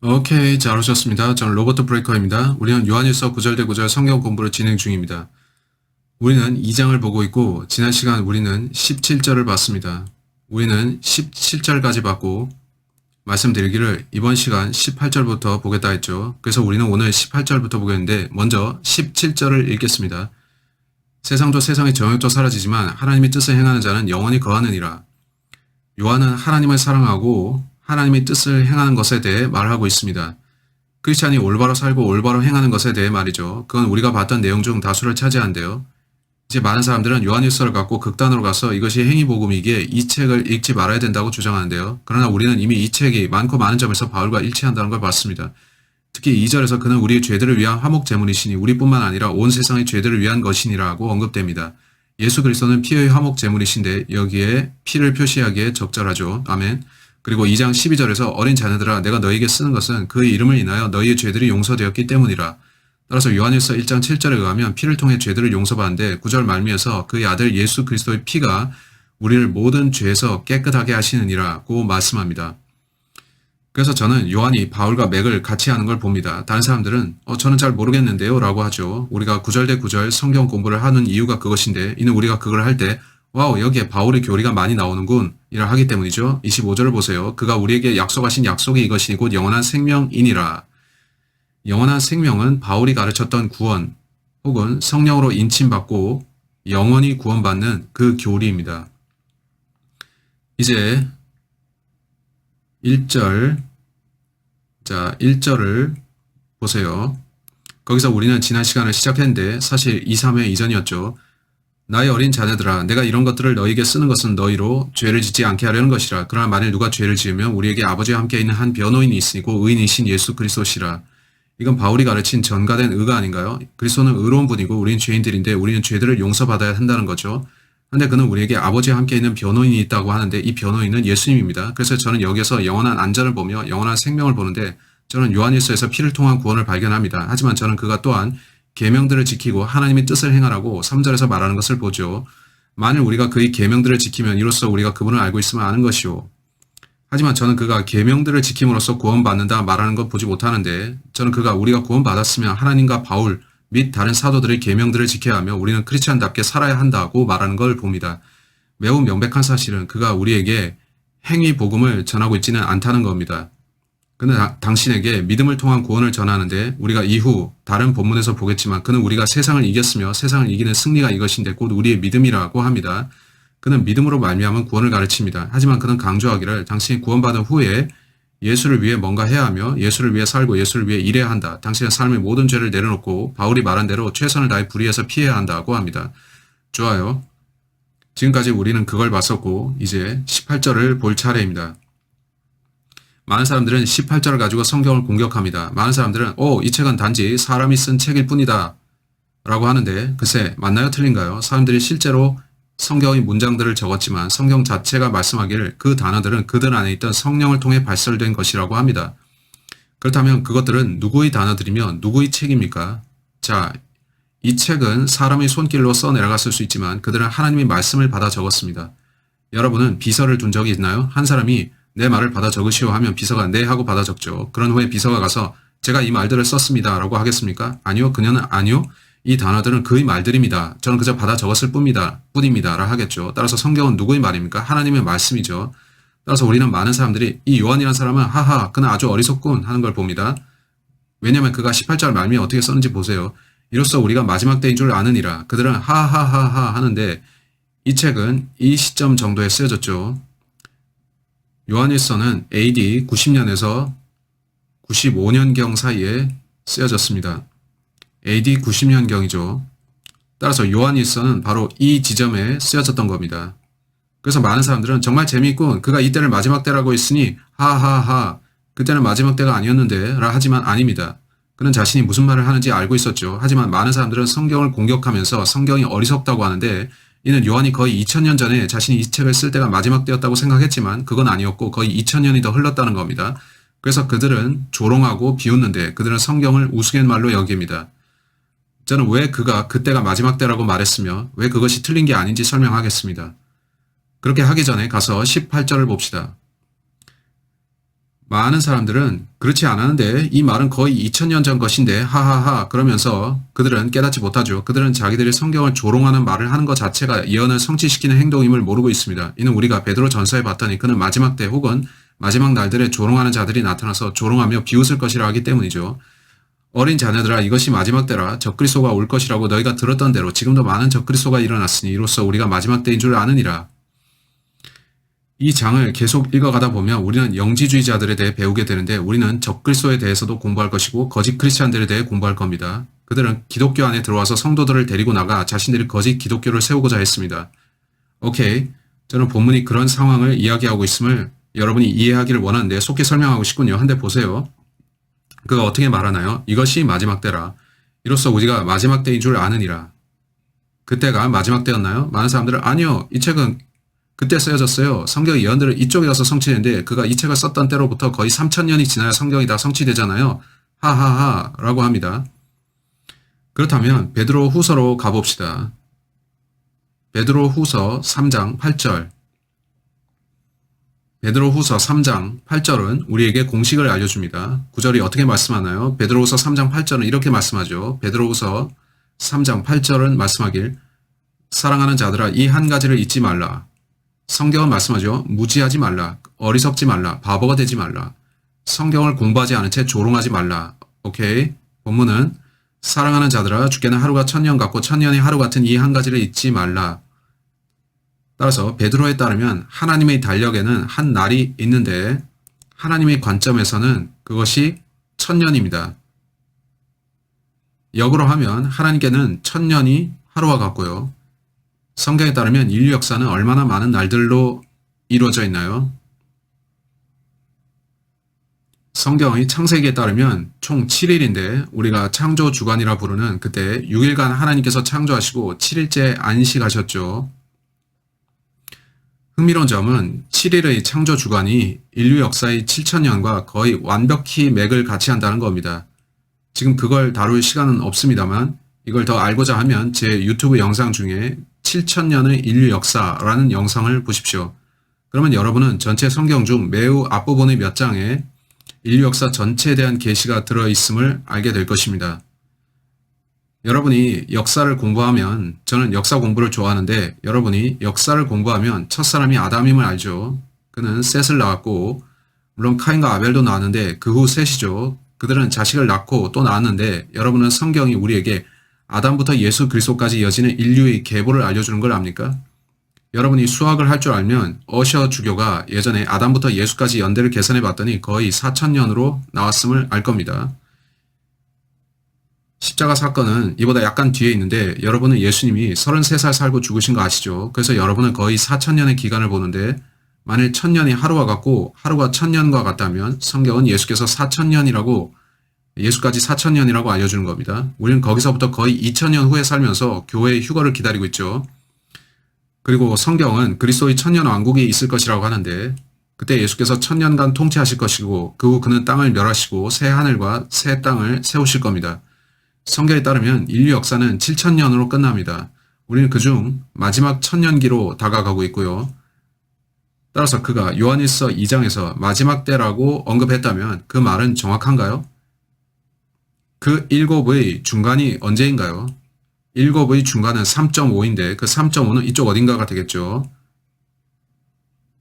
오케이, 잘 오셨습니다. 저는 로버트 브레이커입니다. 우리는 요한일서 9절 대 9절 성경 공부를 진행 중입니다. 우리는 2장을 보고 있고 지난 시간 우리는 17절을 봤습니다. 우리는 17절까지 봤고 말씀드리기를 이번 시간 18절부터 보겠다 했죠. 그래서 우리는 오늘 18절부터 보겠는데 먼저 17절을 읽겠습니다. 세상도 세상의 정욕도 사라지지만 하나님의 뜻을 행하는 자는 영원히 거하느니라. 요한은 하나님을 사랑하고 하나님의 뜻을 행하는 것에 대해 말하고 있습니다. 크리스찬이 올바로 살고 올바로 행하는 것에 대해 말이죠. 그건 우리가 봤던 내용 중 다수를 차지한대요. 이제 많은 사람들은 요한일서를 갖고 극단으로 가서 이것이 행위복음이기에 이 책을 읽지 말아야 된다고 주장하는데요. 그러나 우리는 이미 이 책이 많고 많은 점에서 바울과 일치한다는 걸 봤습니다. 특히 2절에서 그는 우리의 죄들을 위한 화목 제물이시니 우리뿐만 아니라 온 세상의 죄들을 위한 것이니라고 언급됩니다. 예수 그리스도는 피의 화목 제물이신데 여기에 피를 표시하기에 적절하죠. 아멘. 그리고 2장 12절에서 어린 자녀들아 내가 너희에게 쓰는 것은 그의 이름을 인하여 너희의 죄들이 용서되었기 때문이라. 따라서 요한일서 1장 7절에 의하면 피를 통해 죄들을 용서받는데 9절 말미에서 그의 아들 예수 그리스도의 피가 우리를 모든 죄에서 깨끗하게 하시느니라고 말씀합니다. 그래서 저는 요한이 바울과 맥을 같이 하는 걸 봅니다. 다른 사람들은 저는 잘 모르겠는데요 라고 하죠. 우리가 9절 대 9절 성경 공부를 하는 이유가 그것인데 이는 우리가 그걸 할 때 와우 여기에 바울의 교리가 많이 나오는군 이라 하기 때문이죠. 25절을 보세요. 그가 우리에게 약속하신 약속이 이것이니 곧 영원한 생명이니라. 영원한 생명은 바울이 가르쳤던 구원 혹은 성령으로 인침받고 영원히 구원받는 그 교리입니다. 이제 1절, 자 1절을 보세요. 거기서 우리는 지난 시간을 시작했는데 사실 2, 3회 이전이었죠. 나의 어린 자녀들아 내가 이런 것들을 너희에게 쓰는 것은 너희로 죄를 짓지 않게 하려는 것이라. 그러나 만일 누가 죄를 지으면 우리에게 아버지와 함께 있는 한 변호인이 있으니고 의인이신 예수 그리스도시라. 이건 바울이 가르친 전가된 의가 아닌가요? 그리스도는 의로운 분이고 우리는 죄인들인데 우리는 죄들을 용서받아야 한다는 거죠. 근데 그는 우리에게 아버지와 함께 있는 변호인이 있다고 하는데 이 변호인은 예수님입니다. 그래서 저는 여기서 영원한 안전을 보며 영원한 생명을 보는데 저는 요한일서에서 피를 통한 구원을 발견합니다. 하지만 저는 그가 또한 계명들을 지키고 하나님의 뜻을 행하라고 3절에서 말하는 것을 보죠. 만일 우리가 그의 계명들을 지키면 이로써 우리가 그분을 알고 있으면 아는 것이요. 하지만 저는 그가 계명들을 지킴으로써 구원받는다 말하는 것 보지 못하는데 저는 그가 우리가 구원받았으면 하나님과 바울 및 다른 사도들의 계명들을 지켜야 하며 우리는 크리스찬답게 살아야 한다고 말하는 걸 봅니다. 매우 명백한 사실은 그가 우리에게 행위 복음을 전하고 있지는 않다는 겁니다. 그는 당신에게 믿음을 통한 구원을 전하는데 우리가 이후 다른 본문에서 보겠지만 그는 우리가 세상을 이겼으며 세상을 이기는 승리가 이것인데 곧 우리의 믿음이라고 합니다. 그는 믿음으로 말미암은 구원을 가르칩니다. 하지만 그는 강조하기를 당신이 구원받은 후에 예수를 위해 뭔가 해야 하며 예수를 위해 살고 예수를 위해 일해야 한다. 당신의 삶의 모든 죄를 내려놓고 바울이 말한 대로 최선을 다해 불의해서 피해야 한다고 합니다. 좋아요. 지금까지 우리는 그걸 봤었고 이제 18절을 볼 차례입니다. 많은 사람들은 18절을 가지고 성경을 공격합니다. 많은 사람들은 이 책은 단지 사람이 쓴 책일 뿐이다 라고 하는데 글쎄 맞나요? 틀린가요? 사람들이 실제로 성경의 문장들을 적었지만 성경 자체가 말씀하기를 그 단어들은 그들 안에 있던 성령을 통해 발설된 것이라고 합니다. 그렇다면 그것들은 누구의 단어들이며 누구의 책입니까? 자, 이 책은 사람의 손길로 써내려갔을 수 있지만 그들은 하나님의 말씀을 받아 적었습니다. 여러분은 비서를 둔 적이 있나요? 한 사람이 내 말을 받아 적으시오 하면 비서가 네 하고 받아 적죠. 그런 후에 비서가 가서 제가 이 말들을 썼습니다 라고 하겠습니까? 아니요. 그녀는 아니요. 이 단어들은 그의 말들입니다. 저는 그저 받아 적었을 뿐입니다. 라 하겠죠. 따라서 성경은 누구의 말입니까? 하나님의 말씀이죠. 따라서 우리는 많은 사람들이 이 요한이라는 사람은 하하 그는 아주 어리석군 하는 걸 봅니다. 왜냐하면 그가 18절 말미에 어떻게 썼는지 보세요. 이로써 우리가 마지막 때인 줄 아느니라. 그들은 하하하하 하는데 이 책은 이 시점 정도에 쓰여졌죠. 요한일서는 AD 90년에서 95년경 사이에 쓰여졌습니다. AD 90년경이죠. 따라서 요한일서는 바로 이 지점에 쓰여졌던 겁니다. 그래서 많은 사람들은 정말 재미있군. 그가 이때를 마지막 때라고 했으니 하하하 그때는 마지막 때가 아니었는데 라 하지만 아닙니다. 그는 자신이 무슨 말을 하는지 알고 있었죠. 하지만 많은 사람들은 성경을 공격하면서 성경이 어리석다고 하는데 이는 요한이 거의 2000년 전에 자신이 이 책을 쓸 때가 마지막 때였다고 생각했지만 그건 아니었고 거의 2000년이 더 흘렀다는 겁니다. 그래서 그들은 조롱하고 비웃는데 그들은 성경을 우스갯말로 여깁니다. 저는 왜 그가 그때가 마지막 때라고 말했으며 왜 그것이 틀린 게 아닌지 설명하겠습니다. 그렇게 하기 전에 가서 18절을 봅시다. 많은 사람들은 그렇지 않았는데 이 말은 거의 2000년 전 것인데 하하하 그러면서 그들은 깨닫지 못하죠. 그들은 자기들이 성경을 조롱하는 말을 하는 것 자체가 예언을 성취시키는 행동임을 모르고 있습니다. 이는 우리가 베드로 전서에 봤더니 그는 마지막 때 혹은 마지막 날들에 조롱하는 자들이 나타나서 조롱하며 비웃을 것이라 하기 때문이죠. 어린 자녀들아 이것이 마지막 때라 적그리스도가 올 것이라고 너희가 들었던 대로 지금도 많은 적그리스도가 일어났으니 이로써 우리가 마지막 때인 줄 아느니라. 이 장을 계속 읽어가다 보면 우리는 영지주의자들에 대해 배우게 되는데 우리는 적그리스도에 대해서도 공부할 것이고 거짓 크리스찬들에 대해 공부할 겁니다. 그들은 기독교 안에 들어와서 성도들을 데리고 나가 자신들이 거짓 기독교를 세우고자 했습니다. 오케이, 저는 본문이 그런 상황을 이야기하고 있음을 여러분이 이해하기를 원하는데 속히 설명하고 싶군요. 한데 보세요. 그가 어떻게 말하나요? 이것이 마지막 때라. 이로써 우리가 마지막 때인 줄 아느니라. 그때가 마지막 때였나요? 많은 사람들은 아니요. 이 책은 그때 쓰여졌어요. 성경 예언들은 이쪽에 가서 성취되는데 그가 이 책을 썼던 때로부터 거의 3000년이 지나야 성경이 다 성취되잖아요. 하하하 라고 합니다. 그렇다면 베드로 후서로 가봅시다. 베드로 후서 3장 8절. 베드로 후서 3장 8절은 우리에게 공식을 알려줍니다. 9절이 어떻게 말씀하나요? 베드로 후서 3장 8절은 이렇게 말씀하죠. 베드로 후서 3장 8절은 말씀하길 사랑하는 자들아 이 한 가지를 잊지 말라. 성경은 말씀하죠. 무지하지 말라. 어리석지 말라. 바보가 되지 말라. 성경을 공부하지 않은 채 조롱하지 말라. 오케이. 본문은 사랑하는 자들아 주께는 하루가 1000년 같고 1000년이 하루 같은 이 한 가지를 잊지 말라. 따라서 베드로에 따르면 하나님의 달력에는 한 날이 있는데 하나님의 관점에서는 그것이 1000년입니다. 역으로 하면 하나님께는 1000년이 하루와 같고요. 성경에 따르면 인류 역사는 얼마나 많은 날들로 이루어져 있나요? 성경의 창세기에 따르면 총 7일인데 우리가 창조 주간이라 부르는 그때 6일간 하나님께서 창조하시고 7일째 안식하셨죠. 흥미로운 점은 7일의 창조 주간이 인류 역사의 7000년과 거의 완벽히 맥을 같이 한다는 겁니다. 지금 그걸 다룰 시간은 없습니다만 이걸 더 알고자 하면 제 유튜브 영상 중에 7000년의 인류 역사라는 영상을 보십시오. 그러면 여러분은 전체 성경 중 매우 앞부분의 몇 장에 인류 역사 전체에 대한 계시가 들어있음을 알게 될 것입니다. 여러분이 역사를 공부하면 저는 역사 공부를 좋아하는데 여러분이 역사를 공부하면 첫사람이 아담임을 알죠. 그는 셋을 낳았고 물론 카인과 아벨도 낳았는데 그 후 셋이죠. 그들은 자식을 낳고 또 낳았는데 여러분은 성경이 우리에게 아담부터 예수 그리스도까지 이어지는 인류의 계보를 알려주는 걸 압니까? 여러분이 수학을 할 줄 알면 어셔 주교가 예전에 아담부터 예수까지 연대를 계산해 봤더니 거의 4000년으로 나왔음을 알 겁니다. 십자가 사건은 이보다 약간 뒤에 있는데 여러분은 예수님이 33살 살고 죽으신 거 아시죠? 그래서 여러분은 거의 4000년의 기간을 보는데 만일 1000년이 하루와 같고 하루가 1000년과 같다면 성경은 예수께서 4000년이라고 예수까지 4000년이라고 알려주는 겁니다. 우리는 거기서부터 거의 2000년 후에 살면서 교회의 휴거를 기다리고 있죠. 그리고 성경은 그리스도의 천년 왕국이 있을 것이라고 하는데 그때 예수께서 1000년간 통치하실 것이고 그 후 그는 땅을 멸하시고 새 하늘과 새 땅을 세우실 겁니다. 성경에 따르면 인류 역사는 7000년으로 끝납니다. 우리는 그중 마지막 1000년기로 다가가고 있고요. 따라서 그가 요한일서 2장에서 마지막 때라고 언급했다면 그 말은 정확한가요? 그 7의 중간이 언제인가요? 7의 중간은 3.5인데 그 3.5는 이쪽 어딘가가 되겠죠.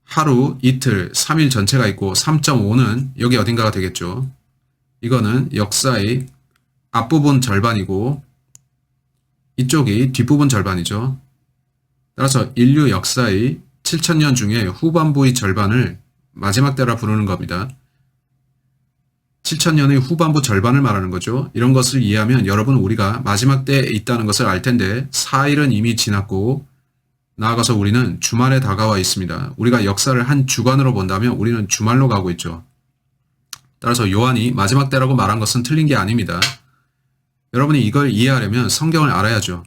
하루, 이틀, 3일 전체가 있고 3.5는 여기 어딘가가 되겠죠. 이거는 역사의 앞부분 절반이고 이쪽이 뒷부분 절반이죠. 따라서 인류 역사의 7000년 중에 후반부의 절반을 마지막 때라 부르는 겁니다. 7000년의 후반부 절반을 말하는 거죠. 이런 것을 이해하면 여러분은 우리가 마지막 때에 있다는 것을 알 텐데 4일은 이미 지났고 나아가서 우리는 주말에 다가와 있습니다. 우리가 역사를 한 주간으로 본다면 우리는 주말로 가고 있죠. 따라서 요한이 마지막 때라고 말한 것은 틀린 게 아닙니다. 여러분이 이걸 이해하려면 성경을 알아야죠.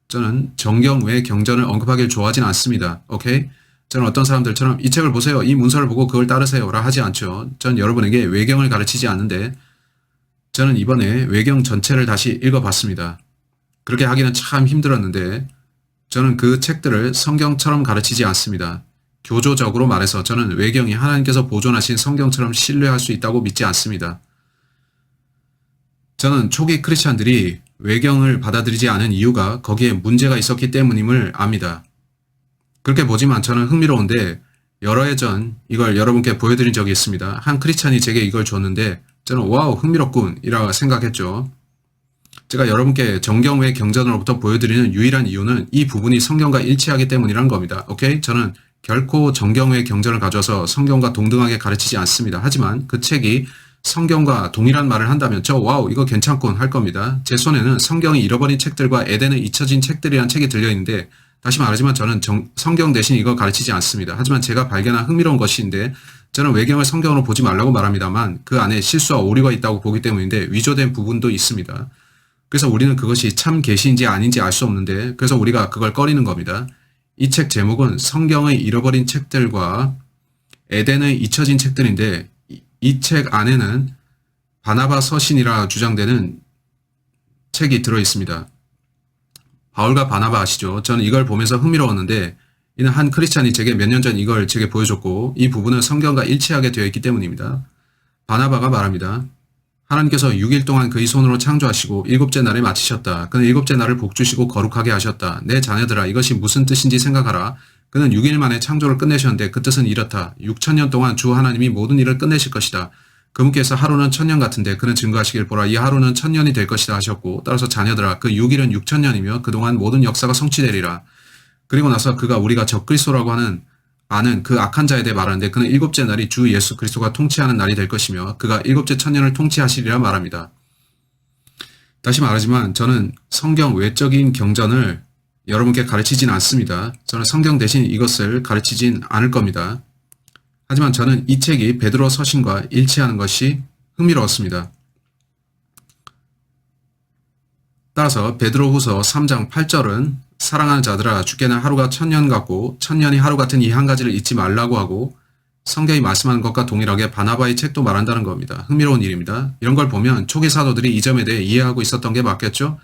저는 정경 외 경전을 언급하길 좋아하진 않습니다. 오케이? 저는 어떤 사람들처럼 이 책을 보세요. 이 문서를 보고 그걸 따르세요. 라 하지 않죠. 전 여러분에게 외경을 가르치지 않는데 저는 이번에 외경 전체를 다시 읽어봤습니다. 그렇게 하기는 참 힘들었는데 저는 그 책들을 성경처럼 가르치지 않습니다. 교조적으로 말해서 저는 외경이 하나님께서 보존하신 성경처럼 신뢰할 수 있다고 믿지 않습니다. 저는 초기 크리스찬들이 외경을 받아들이지 않은 이유가 거기에 문제가 있었기 때문임을 압니다. 그렇게 보지만 저는 흥미로운데 여러 해 전 이걸 여러분께 보여드린 적이 있습니다. 한 크리스찬이 제게 이걸 줬는데 저는 와우 흥미롭군 이라 생각했죠. 제가 여러분께 정경 외 경전으로부터 보여드리는 유일한 이유는 이 부분이 성경과 일치하기 때문이라는 겁니다. 오케이? 저는 결코 정경 외 경전을 가져와서 성경과 동등하게 가르치지 않습니다. 하지만 그 책이 성경과 동일한 말을 한다면 저 와우 이거 괜찮군 할 겁니다. 제 손에는 성경이 잃어버린 책들과 에덴에 잊혀진 책들이라는 책이 들려있는데 다시 말하지만 저는 성경 대신 이거 가르치지 않습니다. 하지만 제가 발견한 흥미로운 것인데 저는 외경을 성경으로 보지 말라고 말합니다만 그 안에 실수와 오류가 있다고 보기 때문인데 위조된 부분도 있습니다. 그래서 우리는 그것이 참 계시인지 아닌지 알 수 없는데 그래서 우리가 그걸 꺼리는 겁니다. 이 책 제목은 성경의 잃어버린 책들과 에덴의 잊혀진 책들인데 이 책 안에는 바나바 서신이라 주장되는 책이 들어있습니다. 바울과 바나바 아시죠? 저는 이걸 보면서 흥미로웠는데 이는 한 크리스찬이 제게 몇 년 전 이걸 제게 보여줬고 이 부분은 성경과 일치하게 되어 있기 때문입니다. 바나바가 말합니다. 하나님께서 6일 동안 그의 손으로 창조하시고 7째 날에 마치셨다. 그는 7째 날을 복주시고 거룩하게 하셨다. 내 자녀들아 이것이 무슨 뜻인지 생각하라. 그는 6일 만에 창조를 끝내셨는데 그 뜻은 이렇다. 6천년 동안 주 하나님이 모든 일을 끝내실 것이다. 그분께서 하루는 1000년 같은데 그는 증거하시길 보라. 이 하루는 1000년이 될 것이다 하셨고 따라서 자녀들아 그 6일은 6000년이며 그동안 모든 역사가 성취되리라. 그리고 나서 그가 우리가 적그리스도라고 아는 그 악한 자에 대해 말하는데 그는 7째 날이 주 예수 그리스도가 통치하는 날이 될 것이며 그가 7째 천년을 통치하시리라 말합니다. 다시 말하지만 저는 성경 외적인 경전을 여러분께 가르치진 않습니다. 저는 성경 대신 이것을 가르치진 않을 겁니다. 하지만 저는 이 책이 베드로 서신과 일치하는 것이 흥미로웠습니다. 따라서 베드로후서 3장 8절은 사랑하는 자들아 주께는 하루가 1000년 같고 1000년이 하루 같은 이 한 가지를 잊지 말라고 하고 성경이 말씀하는 것과 동일하게 바나바의 책도 말한다는 겁니다. 흥미로운 일입니다. 이런 걸 보면 초기 사도들이 이 점에 대해 이해하고 있었던 게 맞겠죠?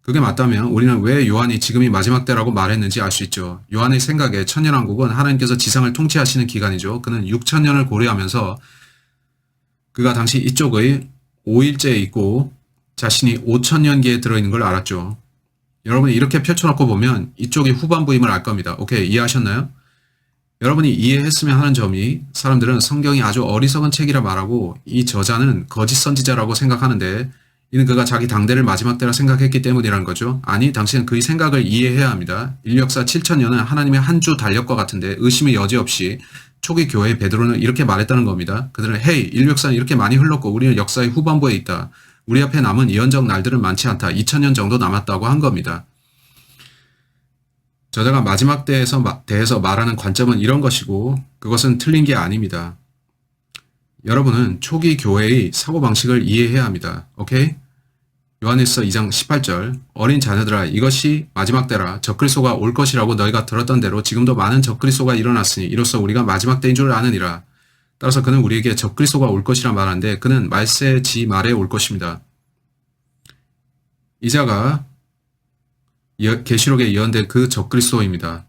그게 맞다면 우리는 왜 요한이 지금이 마지막 때라고 말했는지 알 수 있죠. 요한의 생각에 천년왕국은 하나님께서 지상을 통치하시는 기간이죠. 그는 6000년을 고려하면서 그가 당시 이쪽의 5일째에 있고 자신이 5000년기에 들어있는 걸 알았죠. 여러분이 이렇게 펼쳐놓고 보면 이쪽이 후반부임을 알 겁니다. 오케이, 이해하셨나요? 여러분이 이해했으면 하는 점이 사람들은 성경이 아주 어리석은 책이라 말하고 이 저자는 거짓 선지자라고 생각하는데 이는 그가 자기 당대를 마지막 때라 생각했기 때문이라는 거죠. 아니, 당신은 그의 생각을 이해해야 합니다. 인류 역사 7000년은 하나님의 한 주 달력과 같은데 의심의 여지 없이 초기 교회 베드로는 이렇게 말했다는 겁니다. 그들은 헤이, 인류 역사는 이렇게 많이 흘렀고 우리는 역사의 후반부에 있다. 우리 앞에 남은 예언적 날들은 많지 않다. 2000년 정도 남았다고 한 겁니다. 저자가 마지막 때에서 대해서 말하는 관점은 이런 것이고 그것은 틀린 게 아닙니다. 여러분은 초기 교회의 사고방식을 이해해야 합니다. 오케이? 요한일서 2장 18절 어린 자녀들아 이것이 마지막 때라 적그리스도가 올 것이라고 너희가 들었던 대로 지금도 많은 적그리스도가 일어났으니 이로써 우리가 마지막 때인 줄 아느니라. 따라서 그는 우리에게 적그리스도가 올 것이라 말하는데 그는 말세 지 말에 올 것입니다. 이자가 계시록에 예언된 그 적그리스도입니다.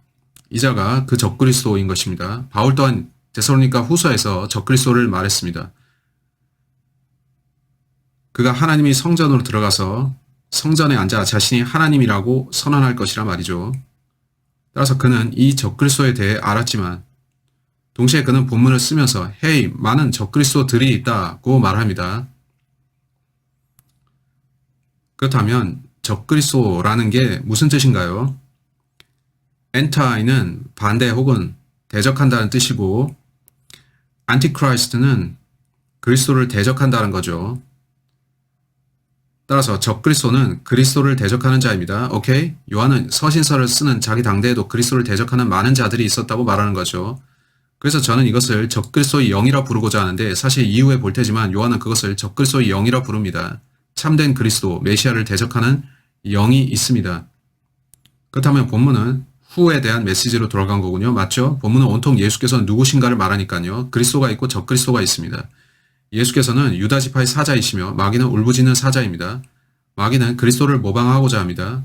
이자가 그 적그리스도인 것입니다. 바울 또한 데살로니가 후서에서 적그리스도를 말했습니다. 그가 하나님이 성전으로 들어가서 성전에 앉아 자신이 하나님이라고 선언할 것이라 말이죠. 따라서 그는 이 적그리스도에 대해 알았지만 동시에 그는 본문을 쓰면서 헤이, 많은 적그리스도들이 있다고 말합니다. 그렇다면 적그리스도라는 게 무슨 뜻인가요? 엔타이는 반대 혹은 대적한다는 뜻이고 안티크라이스트는 그리스도를 대적한다는 거죠. 따라서 적그리스도는 그리스도를 대적하는 자입니다. 오케이? 요한은 서신서를 쓰는 자기 당대에도 그리스도를 대적하는 많은 자들이 있었다고 말하는 거죠. 그래서 저는 이것을 적그리스도의 영이라 부르고자 하는데 사실 이후에 볼 테지만 요한은 그것을 적그리스도의 영이라 부릅니다. 참된 그리스도, 메시아를 대적하는 영이 있습니다. 그렇다면 본문은 후에 대한 메시지로 돌아간 거군요. 맞죠? 본문은 온통 예수께서 누구신가를 말하니까요. 그리스도가 있고 적그리스도가 있습니다. 예수께서는 유다 지파의 사자이시며 마귀는 울부짖는 사자입니다. 마귀는 그리스도를 모방하고자 합니다.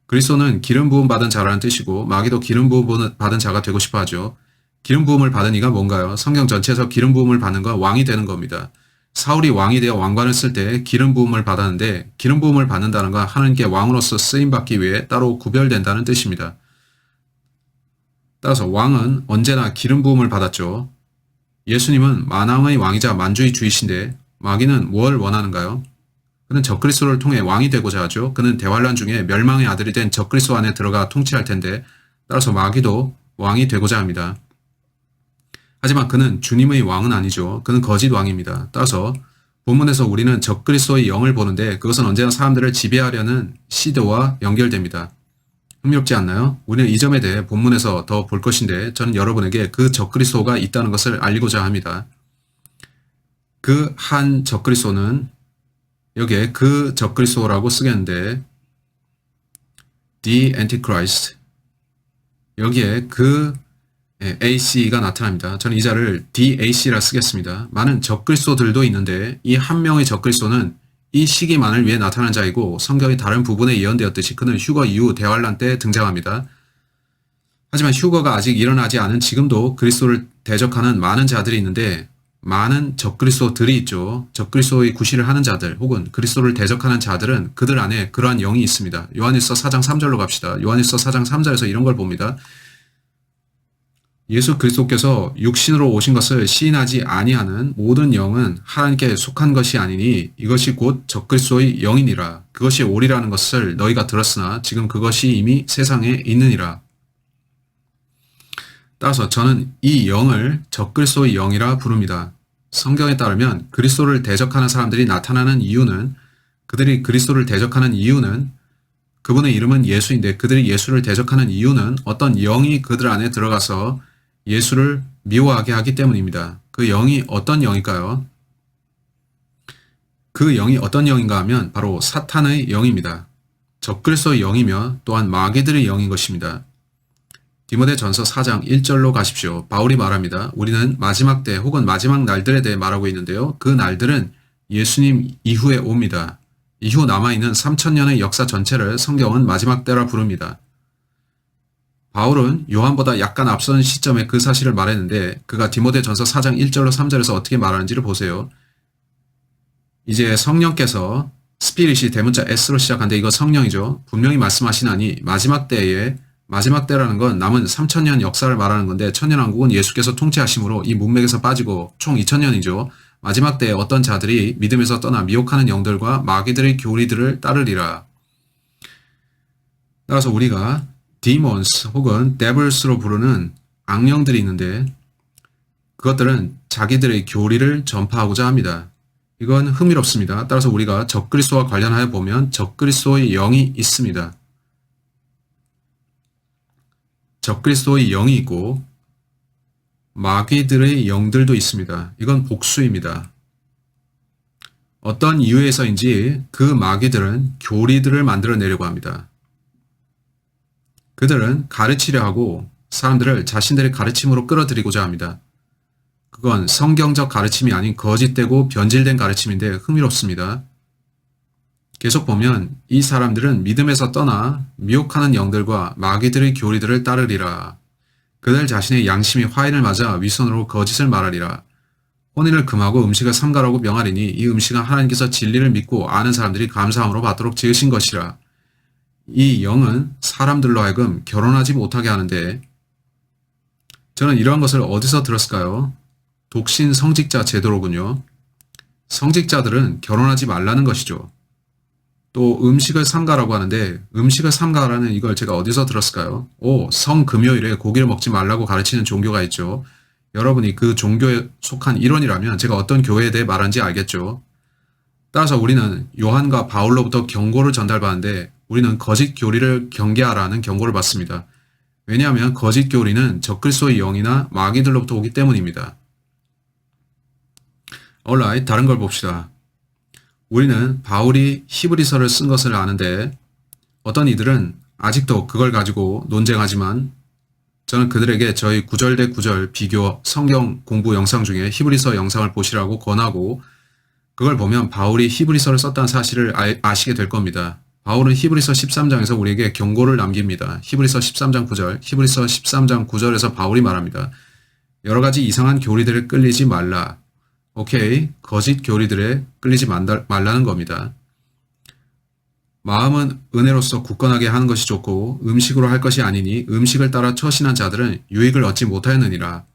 그리스도는 기름 부음 받은 자라는 뜻이고 마귀도 기름 부음 받은 자가 되고 싶어 하죠. 기름 부음을 받은 이가 뭔가요? 성경 전체에서 기름 부음을 받는 건 왕이 되는 겁니다. 사울이 왕이 되어 왕관을 쓸 때 기름 부음을 받았는데 기름 부음을 받는다는 건 하나님께 왕으로서 쓰임받기 위해 따로 구별된다는 뜻입니다. 따라서 왕은 언제나 기름 부음을 받았죠. 예수님은 만왕의 왕이자 만주의 주이신데 마귀는 뭘 원하는가요? 그는 적그리스도를 통해 왕이 되고자 하죠. 그는 대환란 중에 멸망의 아들이 된 적그리스도 안에 들어가 통치할 텐데 따라서 마귀도 왕이 되고자 합니다. 하지만 그는 주님의 왕은 아니죠. 그는 거짓 왕입니다. 따라서 본문에서 우리는 적그리스도의 영을 보는데 그것은 언제나 사람들을 지배하려는 시도와 연결됩니다. 흥미롭지 않나요? 우리는 이 점에 대해 본문에서 더 볼 것인데 저는 여러분에게 그 적그리스도가 있다는 것을 알리고자 합니다. 그 한 적그리스도는 여기에 그 적그리스도라고 쓰겠는데 The Antichrist 여기에 그 AC가 나타납니다. 저는 이 자를 DAC라 쓰겠습니다. 많은 적그리스도들도 있는데 이 한 명의 적그리스도는 이 시기만을 위해 나타난 자이고 성경의 다른 부분에 예언되었듯이 그는 휴거 이후 대환란 때 등장합니다. 하지만 휴거가 아직 일어나지 않은 지금도 그리스도를 대적하는 많은 자들이 있는데 많은 적그리스도들이 있죠. 적그리스도의 구실을 하는 자들 혹은 그리스도를 대적하는 자들은 그들 안에 그러한 영이 있습니다. 요한일서 4장 3절로 갑시다. 요한일서 4장 3절에서 이런 걸 봅니다. 예수 그리스도께서 육신으로 오신 것을 시인하지 아니하는 모든 영은 하나님께 속한 것이 아니니 이것이 곧 적그리스도의 영이니라. 그것이 오리라는 것을 너희가 들었으나 지금 그것이 이미 세상에 있느니라. 따라서 저는 이 영을 적그리스도의 영이라 부릅니다. 성경에 따르면 그리스도를 대적하는 사람들이 나타나는 이유는 그들이 그리스도를 대적하는 이유는 그분의 이름은 예수인데 그들이 예수를 대적하는 이유는 어떤 영이 그들 안에 들어가서 예수를 미워하게 하기 때문입니다. 그 영이 어떤 영일까요? 그 영이 어떤 영인가 하면 바로 사탄의 영입니다. 적그리스도의 영이며 또한 마귀들의 영인 것입니다. 디모데전서 4장 1절로 가십시오. 바울이 말합니다. 우리는 마지막 때 혹은 마지막 날들에 대해 말하고 있는데요. 그 날들은 예수님 이후에 옵니다. 이후 남아있는 3000년의 역사 전체를 성경은 마지막 때라 부릅니다. 바울은 요한보다 약간 앞선 시점에 그 사실을 말했는데 그가 디모데전서 4장 1절로 3절에서 어떻게 말하는지를 보세요. 이제 성령께서 스피릿이 대문자 S로 시작하는데 이거 성령이죠. 분명히 말씀하시나니 마지막 때에 마지막 때라는 건 남은 3000년 역사를 말하는 건데 천년왕국은 예수께서 통치하심으로 이 문맥에서 빠지고 총 2000년이죠. 마지막 때에 어떤 자들이 믿음에서 떠나 미혹하는 영들과 마귀들의 교리들을 따르리라. 따라서 우리가 demons 혹은 devils로 부르는 악령들이 있는데 그것들은 자기들의 교리를 전파하고자 합니다. 이건 흥미롭습니다. 따라서 우리가 적그리스도와 관련하여 보면 적그리스도의 영이 있습니다. 적그리스도의 영이 있고 마귀들의 영들도 있습니다. 이건 복수입니다. 어떤 이유에서인지 그 마귀들은 교리들을 만들어내려고 합니다. 그들은 가르치려 하고 사람들을 자신들의 가르침으로 끌어들이고자 합니다. 그건 성경적 가르침이 아닌 거짓되고 변질된 가르침인데 흥미롭습니다. 계속 보면 이 사람들은 믿음에서 떠나 미혹하는 영들과 마귀들의 교리들을 따르리라. 그들 자신의 양심이 화인을 맞아 위선으로 거짓을 말하리라. 혼인을 금하고 음식을 삼가라고 명하리니 이 음식은 하나님께서 진리를 믿고 아는 사람들이 감사함으로 받도록 지으신 것이라. 이 영은 사람들로 하여금 결혼하지 못하게 하는데 저는 이러한 것을 어디서 들었을까요? 독신 성직자 제도로군요. 성직자들은 결혼하지 말라는 것이죠. 또 음식을 삼가라고 하는데 음식을 삼가라는 이걸 제가 어디서 들었을까요? 성금요일에 고기를 먹지 말라고 가르치는 종교가 있죠. 여러분이 그 종교에 속한 일원이라면 제가 어떤 교회에 대해 말하는지 알겠죠. 따라서 우리는 요한과 바울로부터 경고를 전달받는데 우리는 거짓 교리를 경계하라는 경고를 받습니다. 왜냐하면 거짓 교리는 적그리스도의 영이나 마귀들로부터 오기 때문입니다. alright, 다른 걸 봅시다. 우리는 바울이 히브리서를 쓴 것을 아는데 어떤 이들은 아직도 그걸 가지고 논쟁하지만 저는 그들에게 저희 구절 대 구절 비교 성경 공부 영상 중에 히브리서 영상을 보시라고 권하고 그걸 보면 바울이 히브리서를 썼다는 사실을 아시게 될 겁니다. 바울은 히브리서 13장에서 우리에게 경고를 남깁니다. 히브리서 13장 9절, 히브리서 13장 9절에서 바울이 말합니다. 여러 가지 이상한 교리들에 끌리지 말라. 오케이. 거짓 교리들에 끌리지 말라는 겁니다. 마음은 은혜로서 굳건하게 하는 것이 좋고 음식으로 할 것이 아니니 음식을 따라 처신한 자들은 유익을 얻지 못하였느니라.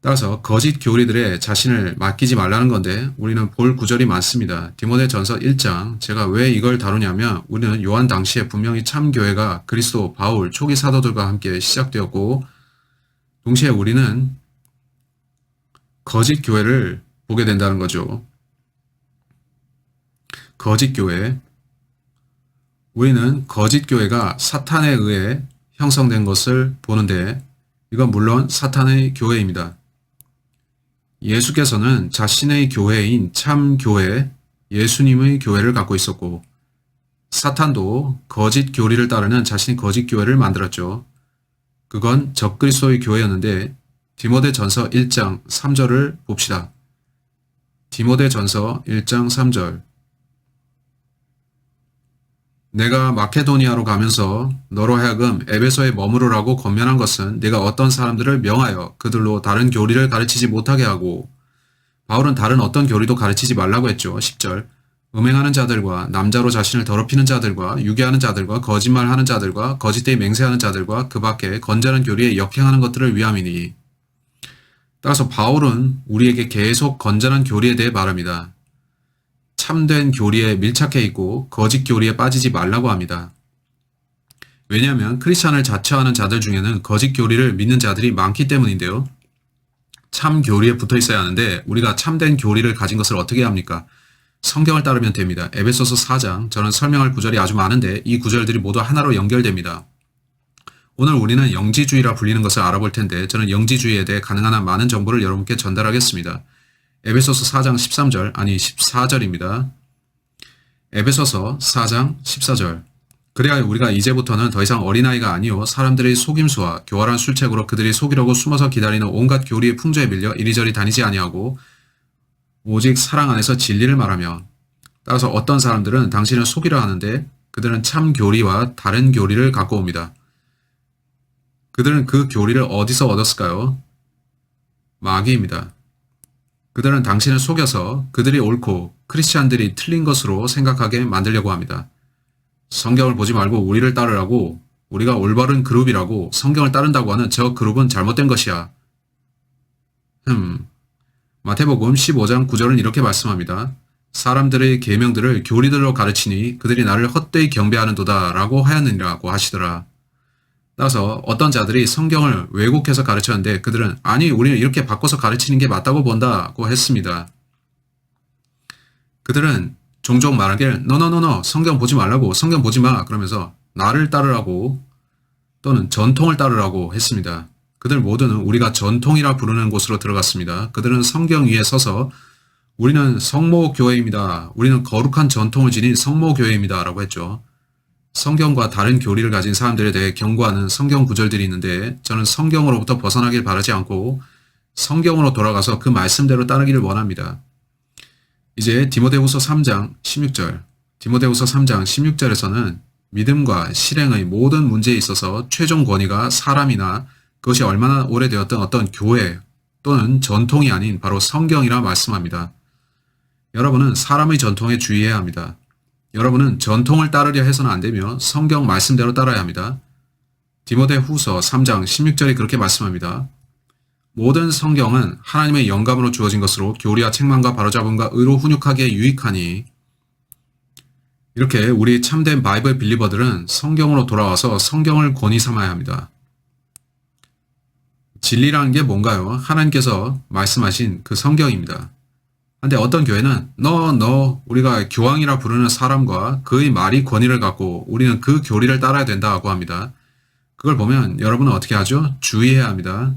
따라서 거짓 교리들에 자신을 맡기지 말라는 건데 우리는 볼 구절이 많습니다. 디모데전서 1장, 제가 왜 이걸 다루냐면 우리는 요한 당시에 분명히 참교회가 그리스도, 바울, 초기 사도들과 함께 시작되었고 동시에 우리는 거짓 교회를 보게 된다는 거죠. 거짓 교회. 우리는 거짓 교회가 사탄에 의해 형성된 것을 보는데 이건 물론 사탄의 교회입니다. 예수께서는 자신의 교회인 참 교회, 예수님의 교회를 갖고 있었고 사탄도 거짓 교리를 따르는 자신의 거짓 교회를 만들었죠. 그건 적그리스도의 교회였는데 디모데전서 1장 3절을 봅시다. 디모데전서 1장 3절. 내가 마케도니아로 가면서 너로 하여금 에베소에 머무르라고 권면한 것은 네가 어떤 사람들을 명하여 그들로 다른 교리를 가르치지 못하게 하고, 바울은 다른 어떤 교리도 가르치지 말라고 했죠. 10절. 음행하는 자들과 남자로 자신을 더럽히는 자들과 유괴하는 자들과 거짓말하는 자들과 거짓되이 맹세하는 자들과 그 밖에 건전한 교리에 역행하는 것들을 위함이니. 따라서 바울은 우리에게 계속 건전한 교리에 대해 말합니다. 참된 교리에 밀착해 있고 거짓 교리에 빠지지 말라고 합니다. 왜냐하면 크리스찬을 자처하는 자들 중에는 거짓 교리를 믿는 자들이 많기 때문인데요. 참 교리에 붙어 있어야 하는데 우리가 참된 교리를 가진 것을 어떻게 합니까? 성경을 따르면 됩니다. 에베소서 4장, 저는 설명할 구절이 아주 많은데 이 구절들이 모두 하나로 연결됩니다. 오늘 우리는 영지주의라 불리는 것을 알아볼 텐데 저는 영지주의에 대해 가능한 한 많은 정보를 여러분께 전달하겠습니다. 에베소서 4장 13절, 아니 14절입니다. 에베소서 4장 14절. 그래야 우리가 이제부터는 더 이상 어린아이가 아니요 사람들의 속임수와 교활한 술책으로 그들이 속이려고 숨어서 기다리는 온갖 교리의 풍조에 밀려 이리저리 다니지 아니하고 오직 사랑 안에서 진리를 말하며. 따라서 어떤 사람들은 당신을 속이려 하는데 그들은 참 교리와 다른 교리를 갖고 옵니다. 그들은 그 교리를 어디서 얻었을까요? 마귀입니다. 그들은 당신을 속여서 그들이 옳고 크리스찬들이 틀린 것으로 생각하게 만들려고 합니다. 성경을 보지 말고 우리를 따르라고, 우리가 올바른 그룹이라고 성경을 따른다고 하는 저 그룹은 잘못된 것이야. 마태복음 15장 9절은 이렇게 말씀합니다. 사람들의 계명들을 교리들로 가르치니 그들이 나를 헛되이 경배하는도다 라고 하였느니라고 하시더라. 따라서 어떤 자들이 성경을 왜곡해서 가르쳤는데 그들은 아니 우리는 이렇게 바꿔서 가르치는 게 맞다고 본다고 했습니다. 그들은 종종 말하길 너너너너 성경 보지 말라고, 성경 보지 마 그러면서 나를 따르라고 또는 전통을 따르라고 했습니다. 그들 모두는 우리가 전통이라 부르는 곳으로 들어갔습니다. 그들은 성경 위에 서서 우리는 성모교회입니다. 우리는 거룩한 전통을 지닌 성모교회입니다 라고 했죠. 성경과 다른 교리를 가진 사람들에 대해 경고하는 성경 구절들이 있는데 저는 성경으로부터 벗어나길 바라지 않고 성경으로 돌아가서 그 말씀대로 따르기를 원합니다. 이제 디모데후서 3장 16절, 디모데후서 3장 16절에서는 믿음과 실행의 모든 문제에 있어서 최종 권위가 사람이나 그것이 얼마나 오래되었던 어떤 교회 또는 전통이 아닌 바로 성경이라 말씀합니다. 여러분은 사람의 전통에 주의해야 합니다. 여러분은 전통을 따르려 해서는 안 되며 성경 말씀대로 따라야 합니다. 디모데후서 3장 16절이 그렇게 말씀합니다. 모든 성경은 하나님의 영감으로 주어진 것으로 교리와 책망과 바로잡음과 의로 훈육하기에 유익하니. 이렇게 우리 참된 바이블 빌리버들은 성경으로 돌아와서 성경을 권위 삼아야 합니다. 진리라는 게 뭔가요? 하나님께서 말씀하신 그 성경입니다. 근데 어떤 교회는 우리가 교황이라 부르는 사람과 그의 말이 권위를 갖고 우리는 그 교리를 따라야 된다고 합니다. 그걸 보면 여러분은 어떻게 하죠? 주의해야 합니다.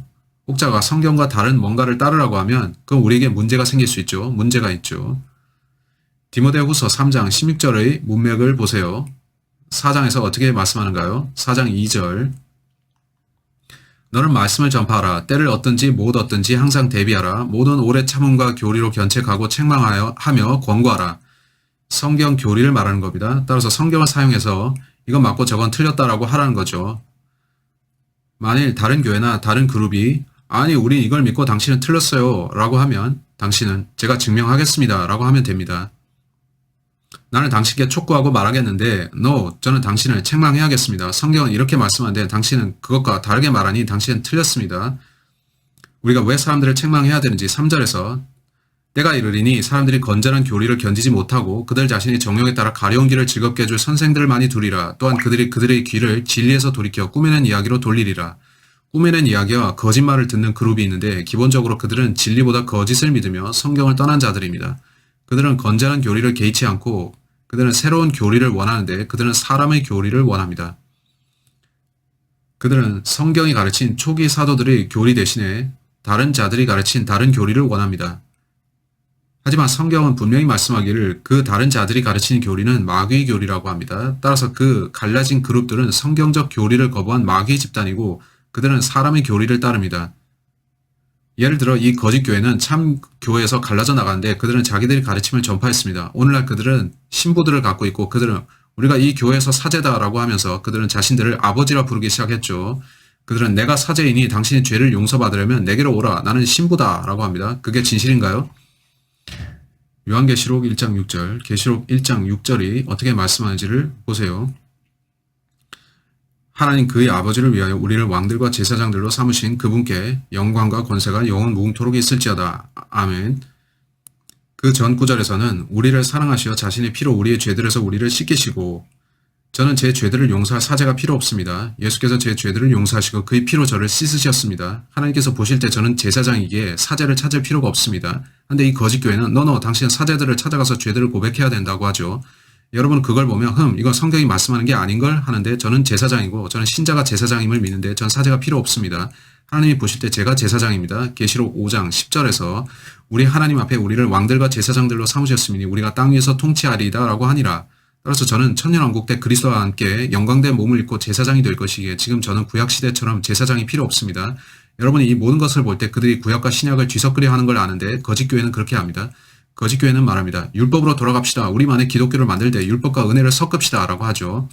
혹자가 성경과 다른 뭔가를 따르라고 하면 그건 우리에게 문제가 생길 수 있죠. 문제가 있죠. 디모데후서 3장 16절의 문맥을 보세요. 4장에서 어떻게 말씀하는가요? 4장 2절. 너는 말씀을 전파하라. 때를 얻든지 못 얻든지 항상 대비하라. 모든 오래 참음과 교리로 견책하고 책망하며 권고하라. 성경 교리를 말하는 겁니다. 따라서 성경을 사용해서 이건 맞고 저건 틀렸다라고 하라는 거죠. 만일 다른 교회나 다른 그룹이 아니, 우린 이걸 믿고 당신은 틀렸어요. 라고 하면 당신은 제가 증명하겠습니다. 라고 하면 됩니다. 나는 당신께 촉구하고 말하겠는데, no, 저는 당신을 책망해야겠습니다. 성경은 이렇게 말씀하는데 당신은 그것과 다르게 말하니 당신은 틀렸습니다. 우리가 왜 사람들을 책망해야 되는지 3절에서 때가 이르리니 사람들이 건전한 교리를 견디지 못하고 그들 자신이 정욕에 따라 가려운 길을 즐겁게 해줄 선생들을 많이 두리라. 또한 그들이 그들의 귀를 진리에서 돌이켜 꾸며낸 이야기로 돌리리라. 꾸며낸 이야기와 거짓말을 듣는 그룹이 있는데 기본적으로 그들은 진리보다 거짓을 믿으며 성경을 떠난 자들입니다. 그들은 건전한 교리를 개의치 않고 그들은 새로운 교리를 원하는데 그들은 사람의 교리를 원합니다. 그들은 성경이 가르친 초기 사도들의 교리 대신에 다른 자들이 가르친 다른 교리를 원합니다. 하지만 성경은 분명히 말씀하기를 그 다른 자들이 가르치는 교리는 마귀의 교리라고 합니다. 따라서 그 갈라진 그룹들은 성경적 교리를 거부한 마귀의 집단이고 그들은 사람의 교리를 따릅니다. 예를 들어 이 거짓 교회는 참 교회에서 갈라져 나가는데 그들은 자기들이 가르침을 전파했습니다. 오늘날 그들은 신부들을 갖고 있고 그들은 우리가 이 교회에서 사제다라고 하면서 그들은 자신들을 아버지라 부르기 시작했죠. 그들은 내가 사제이니 당신이 죄를 용서받으려면 내게로 오라. 나는 신부다라고 합니다. 그게 진실인가요? 요한계시록 1장 6절, 계시록 1장 6절이 어떻게 말씀하는지를 보세요. 하나님 그의 아버지를 위하여 우리를 왕들과 제사장들로 삼으신 그분께 영광과 권세가 영원 무궁토록 있을지어다. 아멘. 그 전 구절에서는 우리를 사랑하시어 자신의 피로 우리의 죄들에서 우리를 씻기시고 저는 제 죄들을 용서할 사제가 필요 없습니다. 예수께서 제 죄들을 용서하시고 그의 피로 저를 씻으셨습니다. 하나님께서 보실 때 저는 제사장이기에 사제를 찾을 필요가 없습니다. 근데 이 거짓 교회는 너너 당신은 사제들을 찾아가서 죄들을 고백해야 된다고 하죠. 여러분 그걸 보면 이건 성경이 말씀하는 게 아닌걸 하는데 저는 제사장이고 저는 신자가 제사장임을 믿는데 전 사제가 필요 없습니다. 하나님이 보실 때 제가 제사장입니다. 계시록 5장 10절에서 우리 하나님 앞에 우리를 왕들과 제사장들로 삼으셨으니 우리가 땅 위에서 통치하리이다 라고 하니라. 따라서 저는 천년왕국 때 그리스도와 함께 영광된 몸을 입고 제사장이 될 것이기에 지금 저는 구약시대처럼 제사장이 필요 없습니다. 여러분이 이 모든 것을 볼 때 그들이 구약과 신약을 뒤섞으려 하는 걸 아는데 거짓교회는 그렇게 합니다. 거짓교회는 말합니다. 율법으로 돌아갑시다. 우리만의 기독교를 만들 때 율법과 은혜를 섞읍시다 라고 하죠.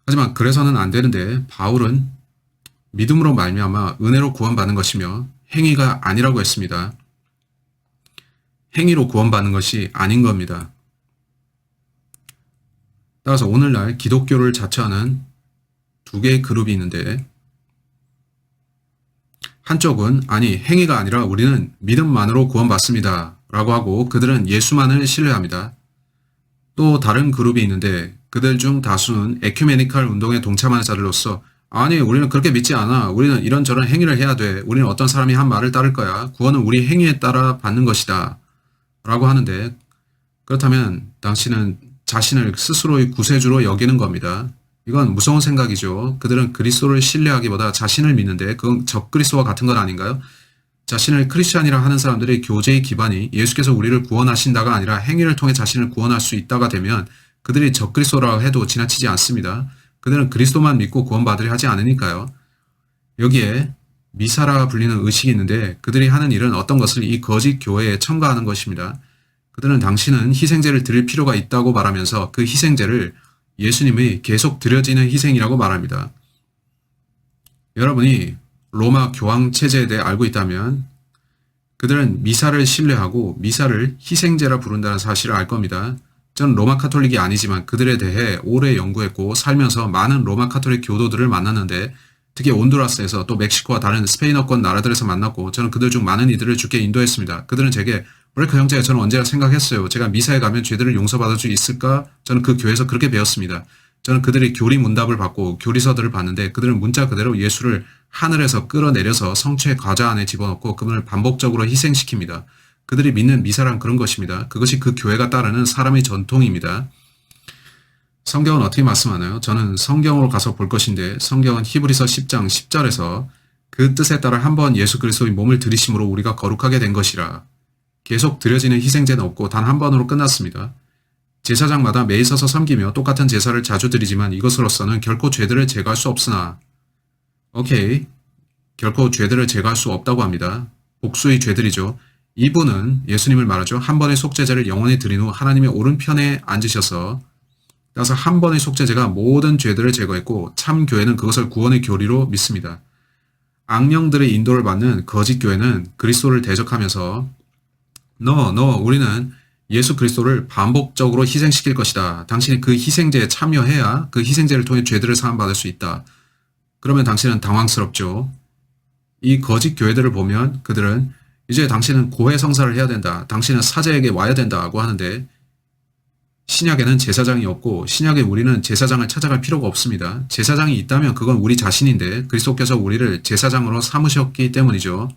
하지만 그래서는 안 되는데 바울은 믿음으로 말미암아 은혜로 구원받는 것이며 행위가 아니라고 했습니다. 행위로 구원받는 것이 아닌 겁니다. 따라서 오늘날 기독교를 자처하는 두 개의 그룹이 있는데 한쪽은 아니 행위가 아니라 우리는 믿음만으로 구원받습니다 라고 하고 그들은 예수만을 신뢰합니다. 또 다른 그룹이 있는데 그들 중 다수는 에큐메니칼 운동에 동참하는 자들로서 아니 우리는 그렇게 믿지 않아. 우리는 이런저런 행위를 해야 돼. 우리는 어떤 사람이 한 말을 따를 거야. 구원은 우리 행위에 따라 받는 것이다 라고 하는데 그렇다면 당신은 자신을 스스로의 구세주로 여기는 겁니다. 이건 무서운 생각이죠. 그들은 그리스도를 신뢰하기보다 자신을 믿는데 그건 적그리스도와 같은 건 아닌가요? 자신을 크리스찬이라 하는 사람들의 교제의 기반이 예수께서 우리를 구원하신다가 아니라 행위를 통해 자신을 구원할 수 있다가 되면 그들이 적그리스도라고 해도 지나치지 않습니다. 그들은 그리스도만 믿고 구원받으려 하지 않으니까요. 여기에 미사라 불리는 의식이 있는데 그들이 하는 일은 어떤 것을 이 거짓 교회에 첨가하는 것입니다. 그들은 당신은 희생제를 드릴 필요가 있다고 말하면서 그 희생제를 예수님의 계속 드려지는 희생이라고 말합니다. 여러분이 로마 교황 체제에 대해 알고 있다면 그들은 미사를 신뢰하고 미사를 희생제라 부른다는 사실을 알 겁니다. 전 로마 카톨릭이 아니지만 그들에 대해 오래 연구했고 살면서 많은 로마 카톨릭 교도들을 만났는데 특히 온두라스에서 또 멕시코와 다른 스페인어권 나라들에서 만났고 저는 그들 중 많은 이들을 주께 인도했습니다. 그들은 제게 브레이크 형제 저는 언제나 생각했어요. 제가 미사에 가면 죄들을 용서받을 수 있을까? 저는 그 교회에서 그렇게 배웠습니다. 저는 그들이 교리 문답을 받고 교리서들을 봤는데 그들은 문자 그대로 예수를 하늘에서 끌어내려서 성체 과자 안에 집어넣고 그분을 반복적으로 희생시킵니다. 그들이 믿는 미사란 그런 것입니다. 그것이 그 교회가 따르는 사람의 전통입니다. 성경은 어떻게 말씀하나요? 저는 성경으로 가서 볼 것인데 성경은 히브리서 10장 10절에서 그 뜻에 따라 한 번 예수 그리스도의 몸을 들이심으로 우리가 거룩하게 된 것이라. 계속 드려지는 희생제는 없고 단 한 번으로 끝났습니다. 제사장마다 매일 서서 섬기며 똑같은 제사를 자주 드리지만 이것으로서는 결코 죄들을 제거할 수 없으나 결코 죄들을 제거할 수 없다고 합니다. 복수의 죄들이죠. 이분은 예수님을 말하죠. 한 번의 속죄제를 영원히 드린 후 하나님의 오른편에 앉으셔서 따라서 한 번의 속죄제가 모든 죄들을 제거했고 참 교회는 그것을 구원의 교리로 믿습니다. 악령들의 인도를 받는 거짓 교회는 그리스도를 대적하면서 우리는 예수 그리스도를 반복적으로 희생시킬 것이다. 당신이 그 희생제에 참여해야 그 희생제를 통해 죄들을 사함받을 수 있다. 그러면 당신은 당황스럽죠. 이 거짓 교회들을 보면 그들은 이제 당신은 고해 성사를 해야 된다. 당신은 사제에게 와야 된다고 하는데 신약에는 제사장이 없고 신약에 우리는 제사장을 찾아갈 필요가 없습니다. 제사장이 있다면 그건 우리 자신인데 그리스도께서 우리를 제사장으로 삼으셨기 때문이죠.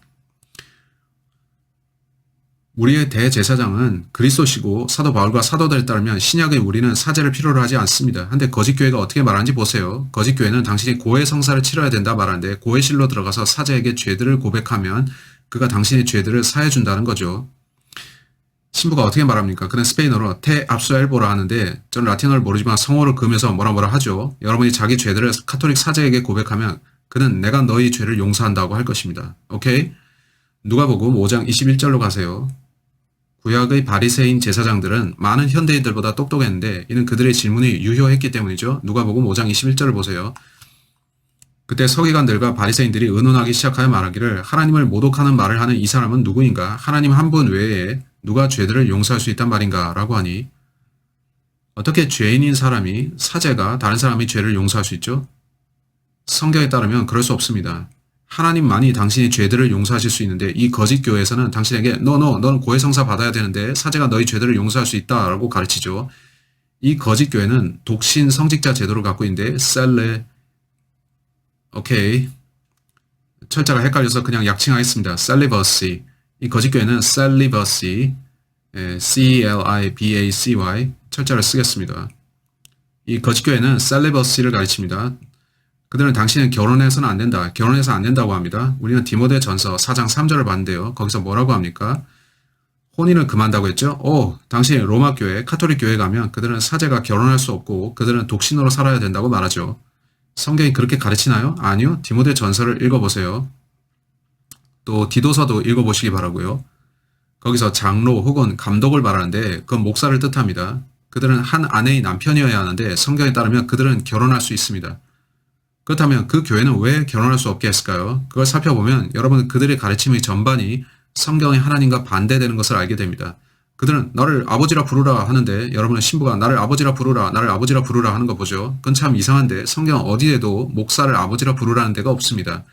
우리의 대제사장은 그리스도시고 사도 바울과 사도들에 따르면 신약에 우리는 사제를 필요로 하지 않습니다. 한데 거짓 교회가 어떻게 말하는지 보세요. 거짓 교회는 당신이 고해 성사를 치러야 된다 말하는데 고해실로 들어가서 사제에게 죄들을 고백하면 그가 당신의 죄들을 사해준다는 거죠. 신부가 어떻게 말합니까? 그는 스페인어로 테 압수엘보라 하는데 저는 라틴어를 모르지만 성어를 그으면서 뭐라 하죠. 여러분이 자기 죄들을 카톨릭 사제에게 고백하면 그는 내가 너희 죄를 용서한다고 할 것입니다. 오케이? 누가복음 5장 21절로 가세요. 구약의 바리새인 제사장들은 많은 현대인들보다 똑똑했는데 이는 그들의 질문이 유효했기 때문이죠. 누가복음 5장 21절을 보세요. 그때 서기관들과 바리새인들이 의논하기 시작하여 말하기를 하나님을 모독하는 말을 하는 이 사람은 누구인가? 하나님 한 분 외에 누가 죄들을 용서할 수 있단 말인가? 라고 하니 어떻게 죄인인 사람이 사제가 다른 사람의 죄를 용서할 수 있죠? 성경에 따르면 그럴 수 없습니다. 하나님만이 당신의 죄들을 용서하실 수 있는데 이 거짓 교회에서는 당신에게 너는 고해성사 받아야 되는데 사제가 너희 죄들을 용서할 수 있다라고 가르치죠. 이 거짓 교회는 독신 성직자 제도를 갖고 있는데 철자가 헷갈려서 그냥 약칭하겠습니다. 셀리버시. 이 거짓 교회는 셀리버시, C-E-L-I-B-A-C-Y 철자를 쓰겠습니다. 이 거짓 교회는 셀리버시를 가르칩니다. 그들은 당신은 결혼해서는 안 된다. 결혼해서 안 된다고 합니다. 우리는 디모데전서 4장 3절을 봤는데요. 거기서 뭐라고 합니까? 혼인을 금한다고 했죠? 당신이 로마 교회, 카톨릭 교회 가면 그들은 사제가 결혼할 수 없고 그들은 독신으로 살아야 된다고 말하죠. 성경이 그렇게 가르치나요? 아니요. 디모데전서를 읽어보세요. 또 디도서도 읽어보시기 바라고요. 거기서 장로 혹은 감독을 말하는데 그건 목사를 뜻합니다. 그들은 한 아내의 남편이어야 하는데 성경에 따르면 그들은 결혼할 수 있습니다. 그렇다면 그 교회는 왜 결혼할 수 없게 했을까요? 그걸 살펴보면 여러분 그들의 가르침의 전반이 성경의 하나님과 반대되는 것을 알게 됩니다. 그들은 나를 아버지라 부르라 하는데 여러분은 신부가 나를 아버지라 부르라 하는 거 보죠. 그건 참 이상한데 성경 어디에도 목사를 아버지라 부르라는 데가 없습니다.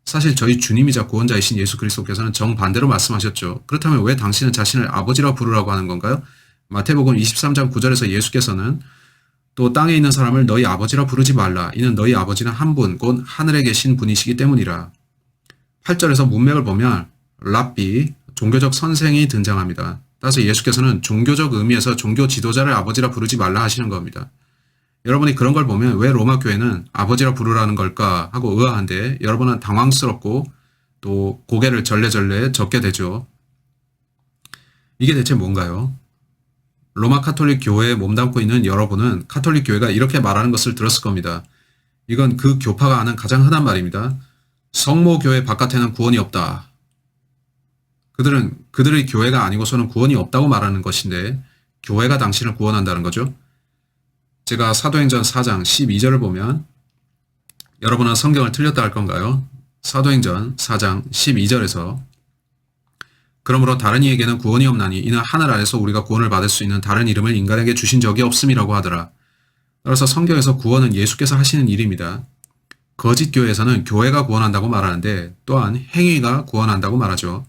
사실 저희 주님이자 구원자이신 예수 그리스도께서는 정반대로 말씀하셨죠. 그렇다면 왜 당신은 자신을 아버지라 부르라고 하는 건가요? 마태복음 23장 9절에서 예수께서는 또 땅에 있는 사람을 너희 아버지라 부르지 말라. 이는 너희 아버지는 한 분, 곧 하늘에 계신 분이시기 때문이라. 8절에서 문맥을 보면 랍비, 종교적 선생이 등장합니다. 따라서 예수께서는 종교적 의미에서 종교 지도자를 아버지라 부르지 말라 하시는 겁니다. 여러분이 그런 걸 보면 왜 로마 교회는 아버지라 부르라는 걸까 하고 의아한데 여러분은 당황스럽고 또 고개를 절레절레 젓게 되죠. 이게 대체 뭔가요? 로마 카톨릭 교회에 몸담고 있는 여러분은 카톨릭 교회가 이렇게 말하는 것을 들었을 겁니다. 이건 그 교파가 하는 가장 흔한 말입니다. 성모 교회 바깥에는 구원이 없다. 그들은 그들의 교회가 아니고서는 구원이 없다고 말하는 것인데 교회가 당신을 구원한다는 거죠. 제가 사도행전 4장 12절을 보면 여러분은 성경을 틀렸다 할 건가요? 사도행전 4장 12절에서 그러므로 다른 이에게는 구원이 없나니 이는 하늘 아래서 우리가 구원을 받을 수 있는 다른 이름을 인간에게 주신 적이 없음이라고 하더라. 따라서 성경에서 구원은 예수께서 하시는 일입니다. 거짓 교회에서는 교회가 구원한다고 말하는데 또한 행위가 구원한다고 말하죠.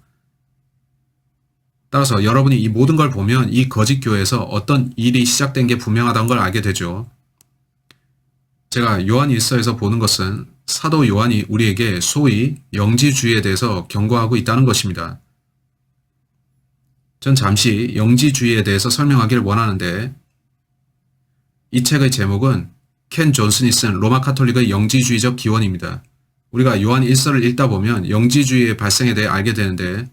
따라서 여러분이 이 모든 걸 보면 이 거짓 교회에서 어떤 일이 시작된 게 분명하다는 걸 알게 되죠. 제가 요한 1서에서 보는 것은 사도 요한이 우리에게 소위 영지주의에 대해서 경고하고 있다는 것입니다. 전 잠시 영지주의에 대해서 설명하기를 원하는데 이 책의 제목은 켄 존슨이 쓴 로마 카톨릭의 영지주의적 기원입니다. 우리가 요한 1서를 읽다 보면 영지주의의 발생에 대해 알게 되는데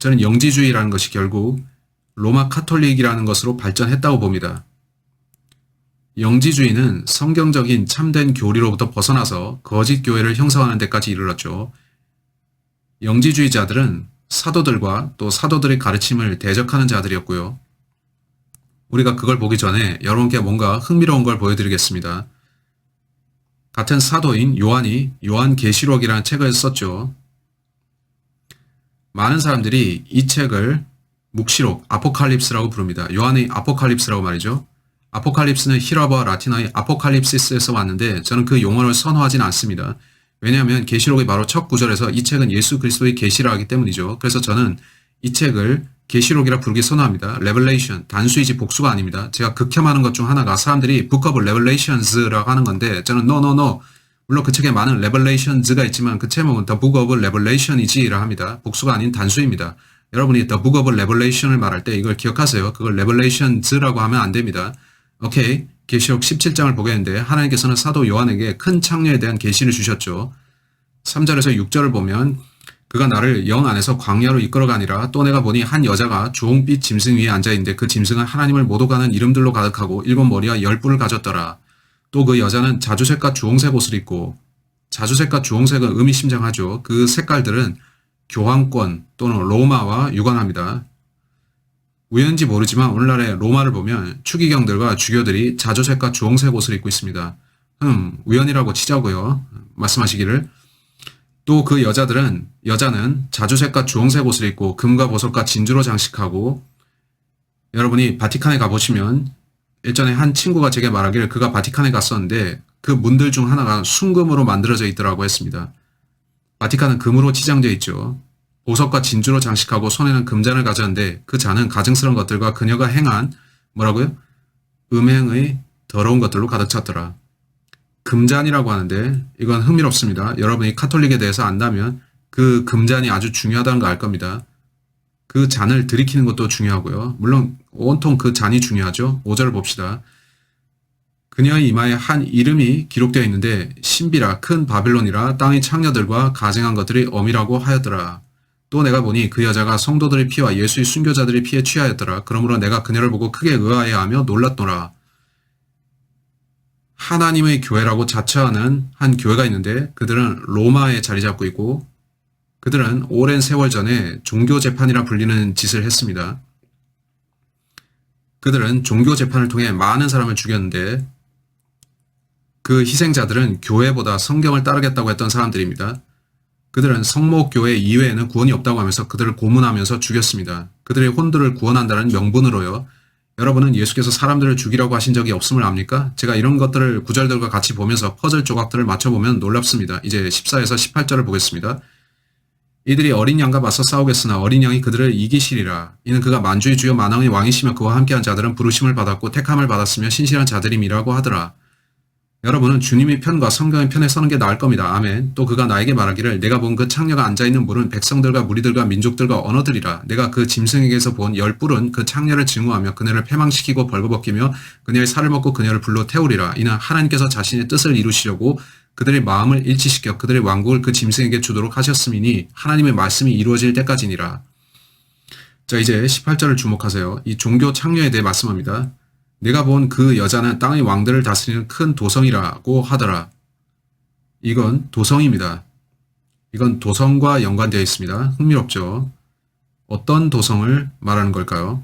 저는 영지주의라는 것이 결국 로마 카톨릭이라는 것으로 발전했다고 봅니다. 영지주의는 성경적인 참된 교리로부터 벗어나서 거짓 교회를 형성하는 데까지 이르렀죠. 영지주의자들은 사도들과 또 사도들의 가르침을 대적하는 자들이었고요. 우리가 그걸 보기 전에 여러분께 뭔가 흥미로운 걸 보여드리겠습니다. 같은 사도인 요한이 요한계시록이라는 책을 썼죠. 많은 사람들이 이 책을 묵시록, 아포칼립스라고 부릅니다. 요한의 아포칼립스라고 말이죠. 아포칼립스는 히라보와 라틴어의 아포칼립시스에서 왔는데 저는 그 용어를 선호하진 않습니다. 왜냐하면 계시록의 바로 첫 구절에서 이 책은 예수 그리스도의 계시라 하기 때문이죠. 그래서 저는 이 책을 계시록이라 부르기 선호합니다. 레벨레이션, 단수이지 복수가 아닙니다. 제가 극혐하는 것 중 하나가 사람들이 Book of Revelations라고 하는 건데 저는 no. 물론 그 책에 많은 Revelations가 있지만 그 제목은 The Book of Revelation이지라 합니다. 복수가 아닌 단수입니다. 여러분이 The Book of Revelation을 말할 때 이걸 기억하세요. 그걸 Revelations라고 하면 안 됩니다. 오케이. 계시록 17장을 보겠는데 하나님께서는 사도 요한에게 큰 창녀에 대한 계시를 주셨죠. 3절에서 6절을 보면 그가 나를 영 안에서 광야로 이끌어가니라. 또 내가 보니 한 여자가 주홍빛 짐승 위에 앉아있는데 그 짐승은 하나님을 모독하는 이름들로 가득하고 7머리와 10뿔을 가졌더라. 또 그 여자는 자주색과 주홍색 옷을 입고, 자주색과 주홍색은 의미심장하죠. 그 색깔들은 교황권 또는 로마와 유관합니다. 우연인지 모르지만 오늘날의 로마를 보면 추기경들과 주교들이 자주색과 주홍색 옷을 입고 있습니다. 우연이라고 치자고요. 말씀하시기를. 또 그 여자는 자주색과 주홍색 옷을 입고 금과 보석과 진주로 장식하고, 여러분이 바티칸에 가보시면 예전에 한 친구가 제게 말하기를 그가 바티칸에 갔었는데 그 문들 중 하나가 순금으로 만들어져 있더라고 했습니다. 바티칸은 금으로 치장되어 있죠. 보석과 진주로 장식하고 손에는 금잔을 가졌는데 그 잔은 가증스러운 것들과 그녀가 행한 뭐라고요? 음행의 더러운 것들로 가득 찼더라. 금잔이라고 하는데 이건 흥미롭습니다. 여러분이 카톨릭에 대해서 안다면 그 금잔이 아주 중요하다는 거 알 겁니다. 그 잔을 들이키는 것도 중요하고요. 물론 온통 그 잔이 중요하죠. 5절을 봅시다. 그녀의 이마에 한 이름이 기록되어 있는데 신비라 큰 바빌론이라 땅의 창녀들과 가증한 것들이 엄이라고 하였더라. 또 내가 보니 그 여자가 성도들의 피와 예수의 순교자들의 피에 취하였더라. 그러므로 내가 그녀를 보고 크게 의아해하며 놀랐노라. 하나님의 교회라고 자처하는 한 교회가 있는데 그들은 로마에 자리 잡고 있고 그들은 오랜 세월 전에 종교재판이라 불리는 짓을 했습니다. 그들은 종교재판을 통해 많은 사람을 죽였는데 그 희생자들은 교회보다 성경을 따르겠다고 했던 사람들입니다. 그들은 성목교회 이외에는 구원이 없다고 하면서 그들을 고문하면서 죽였습니다. 그들의 혼들을 구원한다는 명분으로요. 여러분은 예수께서 사람들을 죽이라고 하신 적이 없음을 압니까? 제가 이런 것들을 구절들과 같이 보면서 퍼즐 조각들을 맞춰보면 놀랍습니다. 이제 14에서 18절을 보겠습니다. 이들이 어린 양과 맞서 싸우겠으나 어린 양이 그들을 이기시리라. 이는 그가 만주의 주요 만왕의 왕이시며 그와 함께한 자들은 부르심을 받았고 택함을 받았으며 신실한 자들임이라고 하더라. 여러분은 주님의 편과 성경의 편에 서는 게 나을 겁니다. 아멘. 또 그가 나에게 말하기를 내가 본 그 창녀가 앉아있는 물은 백성들과 무리들과 민족들과 언어들이라. 내가 그 짐승에게서 본 10뿔은 그 창녀를 증오하며 그녀를 패망시키고 벌거벗기며 그녀의 살을 먹고 그녀를 불로 태우리라. 이는 하나님께서 자신의 뜻을 이루시려고 그들의 마음을 일치시켜 그들의 왕국을 그 짐승에게 주도록 하셨음이니 하나님의 말씀이 이루어질 때까지니라. 자, 이제 18절을 주목하세요. 이 종교 창녀에 대해 말씀합니다. 내가 본 그 여자는 땅의 왕들을 다스리는 큰 도성이라고 하더라. 이건 도성입니다. 이건 도성과 연관되어 있습니다. 흥미롭죠? 어떤 도성을 말하는 걸까요?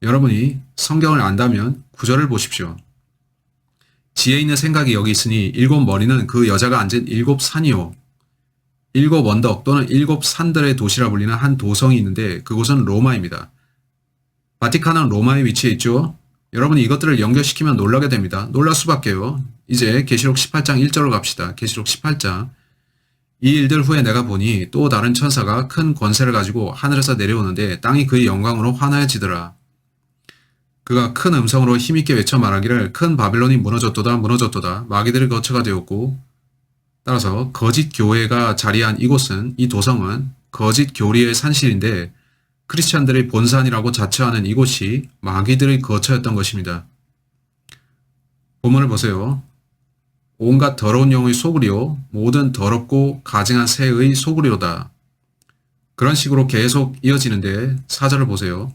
여러분이 성경을 안다면 구절을 보십시오. 지혜 있는 생각이 여기 있으니 7머리는 그 여자가 앉은 7산이요. 7언덕 또는 7산들의 도시라 불리는 한 도성이 있는데 그곳은 로마입니다. 바티칸은 로마에 위치해 있죠. 여러분이 이것들을 연결시키면 놀라게 됩니다. 놀랄 수밖에요. 이제 계시록 18장 1절로 갑시다. 계시록 18장. 이 일들 후에 내가 보니 또 다른 천사가 큰 권세를 가지고 하늘에서 내려오는데 땅이 그의 영광으로 환하여지더라. 그가 큰 음성으로 힘있게 외쳐 말하기를 큰 바빌론이 무너졌도다 무너졌도다 마귀들의 거처가 되었고, 따라서 거짓 교회가 자리한 이곳은, 이 도성은 거짓 교리의 산실인데 크리스찬들의 본산이라고 자처하는 이곳이 마귀들의 거처였던 것입니다. 본문을 보세요. 온갖 더러운 영의 소굴이요 모든 더럽고 가증한 새의 소굴이로다. 그런 식으로 계속 이어지는데 4절을 보세요.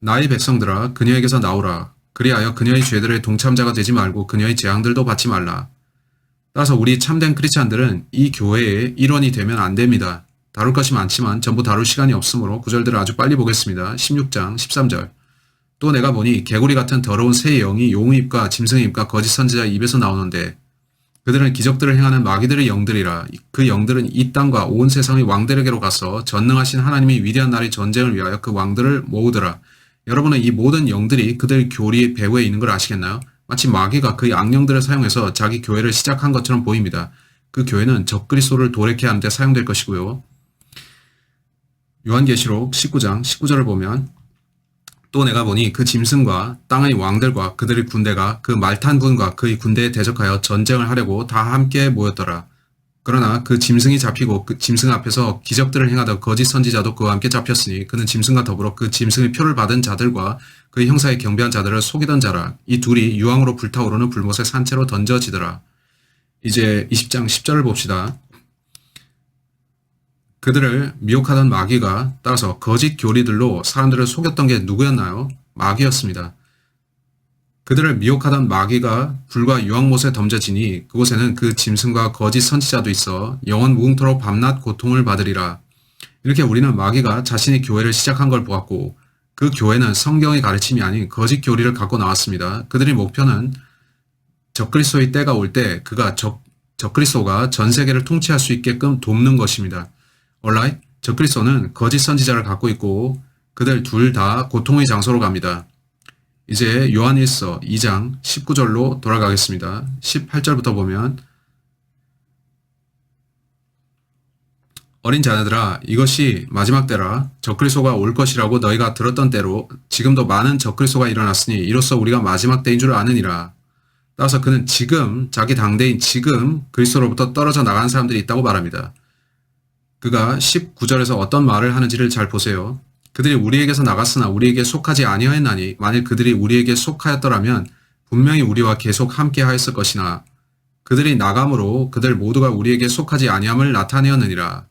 나의 백성들아 그녀에게서 나오라. 그리하여 그녀의 죄들의 동참자가 되지 말고 그녀의 재앙들도 받지 말라. 따라서 우리 참된 크리스찬들은 이 교회의 일원이 되면 안 됩니다. 다룰 것이 많지만 전부 다룰 시간이 없으므로 구절들을 아주 빨리 보겠습니다. 16장 13절. 또 내가 보니 개구리 같은 더러운 새 영이 용의 입과 짐승의 입과 거짓 선지자의 입에서 나오는데 그들은 기적들을 행하는 마귀들의 영들이라. 그 영들은 이 땅과 온 세상의 왕들에게로 가서 전능하신 하나님이 위대한 날의 전쟁을 위하여 그 왕들을 모으더라. 여러분은 이 모든 영들이 그들 교리의 배후에 있는 걸 아시겠나요? 마치 마귀가 그 악령들을 사용해서 자기 교회를 시작한 것처럼 보입니다. 그 교회는 적그리스도를 도래케 하는 데 사용될 것이고요. 요한계시록 19장 19절을 보면 또 내가 보니 그 짐승과 땅의 왕들과 그들의 군대가 그 말탄 군과 그의 군대에 대적하여 전쟁을 하려고 다 함께 모였더라. 그러나 그 짐승이 잡히고 그 짐승 앞에서 기적들을 행하던 거짓 선지자도 그와 함께 잡혔으니 그는 짐승과 더불어 그 짐승의 표를 받은 자들과 그의 형사에 경배한 자들을 속이던 자라. 이 둘이 유황으로 불타오르는 불못의 산채로 던져지더라. 이제 20장 10절을 봅시다. 그들을 미혹하던 마귀가 따라서 거짓 교리들로 사람들을 속였던 게 누구였나요? 마귀였습니다. 그들을 미혹하던 마귀가 불과 유황못에 던져지니 그곳에는 그 짐승과 거짓 선지자도 있어 영원 무궁토록 밤낮 고통을 받으리라. 이렇게 우리는 마귀가 자신의 교회를 시작한 걸 보았고 그 교회는 성경의 가르침이 아닌 거짓 교리를 갖고 나왔습니다. 그들의 목표는 적그리스도의 때가 올 때 그가 적그리스도가 전 세계를 통치할 수 있게끔 돕는 것입니다. alright? 적그리스도는 거짓 선지자를 갖고 있고 그들 둘 다 고통의 장소로 갑니다. 이제 요한일서 2장 19절로 돌아가겠습니다. 18절부터 보면 어린 자녀들아 이것이 마지막 때라. 적그리스도가 올 것이라고 너희가 들었던 때로 지금도 많은 적그리스도가 일어났으니 이로써 우리가 마지막 때인 줄 아느니라. 따라서 그는 지금 자기 당대인 지금 그리스도로부터 떨어져 나간 사람들이 있다고 말합니다. 그가 19절에서 어떤 말을 하는지를 잘 보세요. 그들이 우리에게서 나갔으나 우리에게 속하지 아니하였나니 만일 그들이 우리에게 속하였더라면 분명히 우리와 계속 함께 하였을 것이나 그들이 나감으로 그들 모두가 우리에게 속하지 아니함을 나타내었느니라.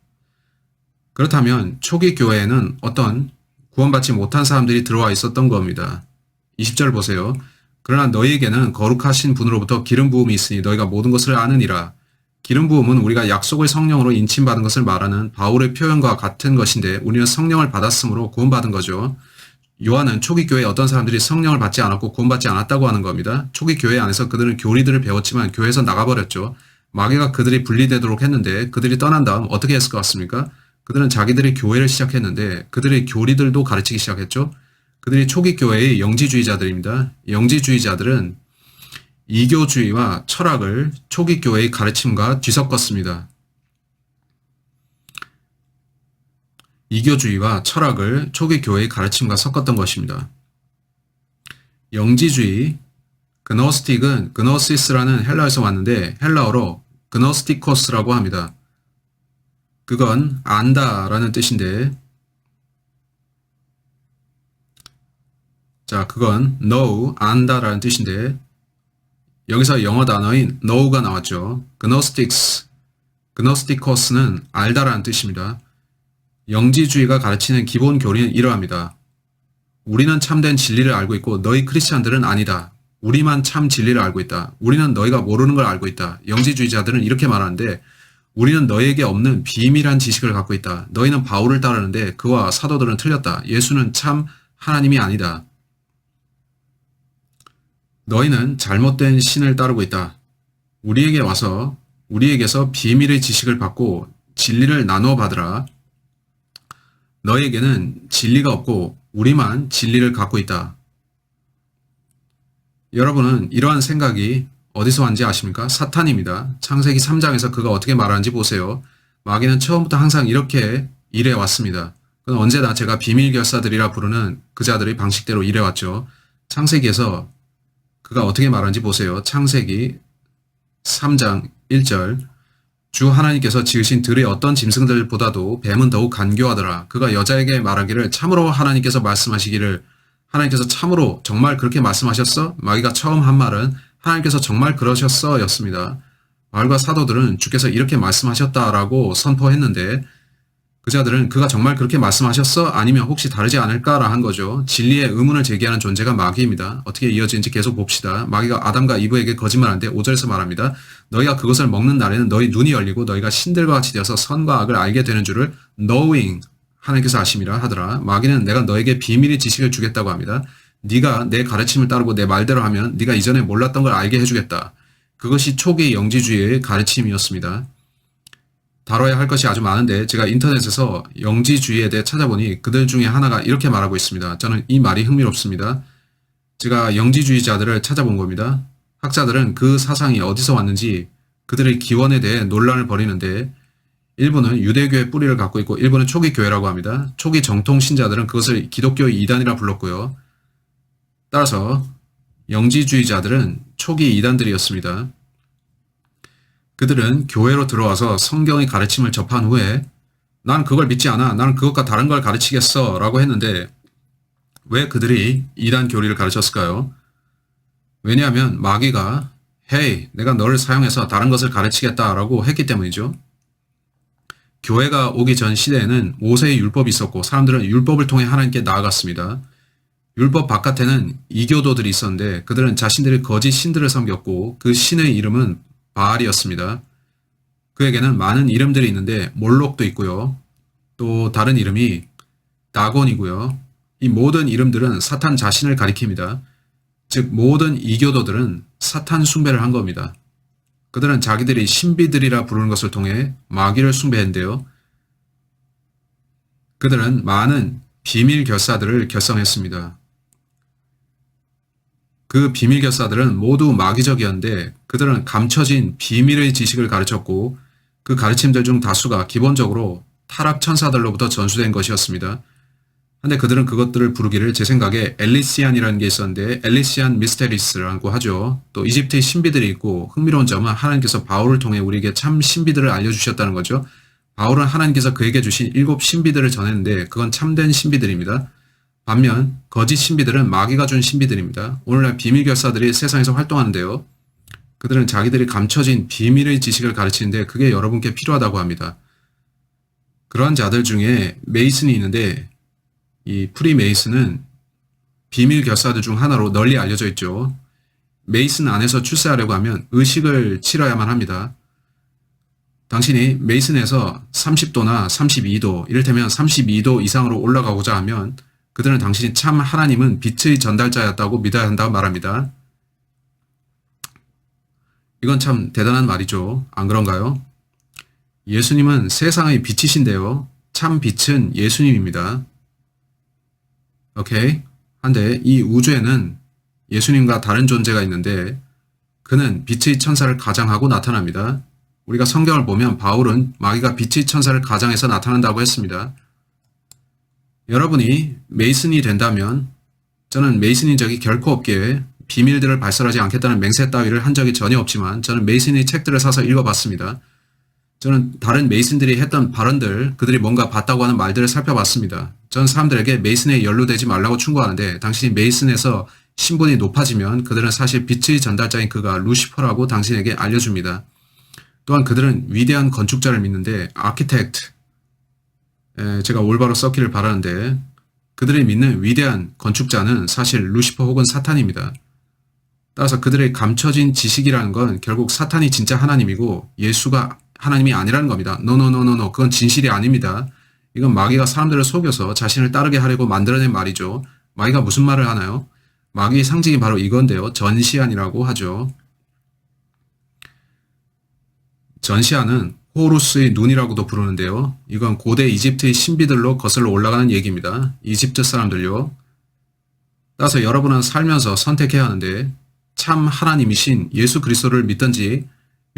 그렇다면 초기 교회에는 어떤 구원받지 못한 사람들이 들어와 있었던 겁니다. 20절 보세요. 그러나 너희에게는 거룩하신 분으로부터 기름 부음이 있으니 너희가 모든 것을 아느니라. 기름 부음은 우리가 약속의 성령으로 인침받은 것을 말하는 바울의 표현과 같은 것인데 우리는 성령을 받았으므로 구원받은 거죠. 요한은 초기 교회에 어떤 사람들이 성령을 받지 않았고 구원받지 않았다고 하는 겁니다. 초기 교회 안에서 그들은 교리들을 배웠지만 교회에서 나가버렸죠. 마귀가 그들이 분리되도록 했는데 그들이 떠난 다음 어떻게 했을 것 같습니까? 그들은 자기들의 교회를 시작했는데 그들의 교리들도 가르치기 시작했죠. 그들이 초기 교회의 영지주의자들입니다. 영지주의자들은 이교주의와 철학을 초기 교회의 가르침과 뒤섞었습니다. 이교주의와 철학을 초기 교회의 가르침과 섞었던 것입니다. 영지주의, 그노스틱은 그노시스라는 헬라어에서 왔는데 헬라어로 그노스티코스라고 합니다. 그건 안다라는 뜻인데 그건 know, 안다라는 뜻인데 여기서 영어 단어인 know가 나왔죠. gnostics, gnosticos는 알다라는 뜻입니다. 영지주의가 가르치는 기본 교리는 이러합니다. 우리는 참된 진리를 알고 있고 너희 크리스찬들은 아니다. 우리만 참 진리를 알고 있다. 우리는 너희가 모르는 걸 알고 있다. 영지주의자들은 이렇게 말하는데 우리는 너희에게 없는 비밀한 지식을 갖고 있다. 너희는 바울을 따르는데 그와 사도들은 틀렸다. 예수는 참 하나님이 아니다. 너희는 잘못된 신을 따르고 있다. 우리에게 와서 우리에게서 비밀의 지식을 받고 진리를 나누어 받으라. 너희에게는 진리가 없고 우리만 진리를 갖고 있다. 여러분은 이러한 생각이 어디서 왔는지 아십니까? 사탄입니다. 창세기 3장에서 그가 어떻게 말하는지 보세요. 마귀는 처음부터 항상 이렇게 일해왔습니다. 그건 언제나 제가 비밀결사들이라 부르는 그자들의 방식대로 일해왔죠. 창세기에서 그가 어떻게 말하는지 보세요. 창세기 3장 1절 주 하나님께서 지으신 들의 어떤 짐승들보다도 뱀은 더욱 간교하더라. 그가 여자에게 말하기를 참으로 하나님께서 말씀하시기를 하나님께서 참으로 정말 그렇게 말씀하셨어? 마귀가 처음 한 말은 하나님께서 정말 그러셨어 였습니다. 바울과 사도들은 주께서 이렇게 말씀하셨다라고 선포했는데 그자들은 그가 정말 그렇게 말씀하셨어? 아니면 혹시 다르지 않을까라 한 거죠. 진리의 의문을 제기하는 존재가 마귀입니다. 어떻게 이어지는지 계속 봅시다. 마귀가 아담과 이브에게 거짓말하는데 5절에서 말합니다. 너희가 그것을 먹는 날에는 너희 눈이 열리고 너희가 신들과 같이 되어서 선과 악을 알게 되는 줄을 knowing 하나님께서 아심이라 하더라. 마귀는 내가 너에게 비밀의 지식을 주겠다고 합니다. 네가 내 가르침을 따르고 내 말대로 하면 네가 이전에 몰랐던 걸 알게 해주겠다. 그것이 초기 영지주의의 가르침이었습니다. 다뤄야 할 것이 아주 많은데 제가 인터넷에서 영지주의에 대해 찾아보니 그들 중에 하나가 이렇게 말하고 있습니다. 저는 이 말이 흥미롭습니다. 제가 영지주의자들을 찾아본 겁니다. 학자들은 그 사상이 어디서 왔는지 그들의 기원에 대해 논란을 벌이는데 일부는 유대교의 뿌리를 갖고 있고 일부는 초기 교회라고 합니다. 초기 정통 신자들은 그것을 기독교의 이단이라 불렀고요. 따라서 영지주의자들은 초기 이단들이었습니다. 그들은 교회로 들어와서 성경의 가르침을 접한 후에 난 그걸 믿지 않아. 나는 그것과 다른 걸 가르치겠어 라고 했는데 왜 그들이 이단 교리를 가르쳤을까요? 왜냐하면 마귀가 헤이, 내가 너를 사용해서 다른 것을 가르치겠다라고 했기 때문이죠. 교회가 오기 전 시대에는 모세의 율법이 있었고 사람들은 율법을 통해 하나님께 나아갔습니다. 율법 바깥에는 이교도들이 있었는데 그들은 자신들의 거짓 신들을 섬겼고 그 신의 이름은 바알이었습니다. 그에게는 많은 이름들이 있는데 몰록도 있고요. 또 다른 이름이 다곤이고요. 이 모든 이름들은 사탄 자신을 가리킵니다. 즉 모든 이교도들은 사탄 숭배를 한 겁니다. 그들은 자기들이 신비들이라 부르는 것을 통해 마귀를 숭배했는데요. 그들은 많은 비밀 결사들을 결성했습니다. 그 비밀 결사들은 모두 마귀적이었는데 그들은 감춰진 비밀의 지식을 가르쳤고 그 가르침들 중 다수가 기본적으로 타락 천사들로부터 전수된 것이었습니다. 근데 그들은 그것들을 부르기를 제 생각에 엘리시안이라는 게 있었는데 엘리시안 미스테리스라고 하죠. 또 이집트의 신비들이 있고 흥미로운 점은 하나님께서 바울을 통해 우리에게 참 신비들을 알려주셨다는 거죠. 바울은 하나님께서 그에게 주신 7 신비들을 전했는데 그건 참된 신비들입니다. 반면 거짓 신비들은 마귀가 준 신비들입니다. 오늘날 비밀결사들이 세상에서 활동하는데요. 그들은 자기들이 감춰진 비밀의 지식을 가르치는데 그게 여러분께 필요하다고 합니다. 그러한 자들 중에 메이슨이 있는데 이 프리메이슨은 비밀결사들 중 하나로 널리 알려져 있죠. 메이슨 안에서 출세하려고 하면 의식을 치러야만 합니다. 당신이 메이슨에서 30도나 32도, 이를테면 32도 이상으로 올라가고자 하면 그들은 당신이 참 하나님은 빛의 전달자였다고 믿어야 한다고 말합니다. 이건 참 대단한 말이죠. 안 그런가요? 예수님은 세상의 빛이신데요. 참 빛은 예수님입니다. 오케이? 한데 이 우주에는 예수님과 다른 존재가 있는데 그는 빛의 천사를 가장하고 나타납니다. 우리가 성경을 보면 바울은 마귀가 빛의 천사를 가장해서 나타난다고 했습니다. 여러분이 메이슨이 된다면 저는 메이슨인 적이 결코 없기에 비밀들을 발설하지 않겠다는 맹세 따위를 한 적이 전혀 없지만 저는 메이슨의 책들을 사서 읽어봤습니다. 저는 다른 메이슨들이 했던 발언들, 그들이 뭔가 봤다고 하는 말들을 살펴봤습니다. 전 사람들에게 메이슨에 연루되지 말라고 충고하는데 당신이 메이슨에서 신분이 높아지면 그들은 사실 빛의 전달자인 그가 루시퍼라고 당신에게 알려줍니다. 또한 그들은 위대한 건축자를 믿는데 아키텍트, 제가 올바로 썼기를 바라는데 그들이 믿는 위대한 건축자는 사실 루시퍼 혹은 사탄입니다. 따라서 그들의 감춰진 지식이라는 건 결국 사탄이 진짜 하나님이고 예수가 하나님이 아니라는 겁니다. 노노노노노, 그건 진실이 아닙니다. 이건 마귀가 사람들을 속여서 자신을 따르게 하려고 만들어낸 말이죠. 마귀가 무슨 말을 하나요? 마귀의 상징이 바로 이건데요. 전시안이라고 하죠. 전시안은 호루스의 눈이라고도 부르는데요. 이건 고대 이집트의 신비들로 거슬러 올라가는 얘기입니다. 이집트 사람들요. 따라서 여러분은 살면서 선택해야 하는데 참 하나님이신 예수 그리스도를 믿든지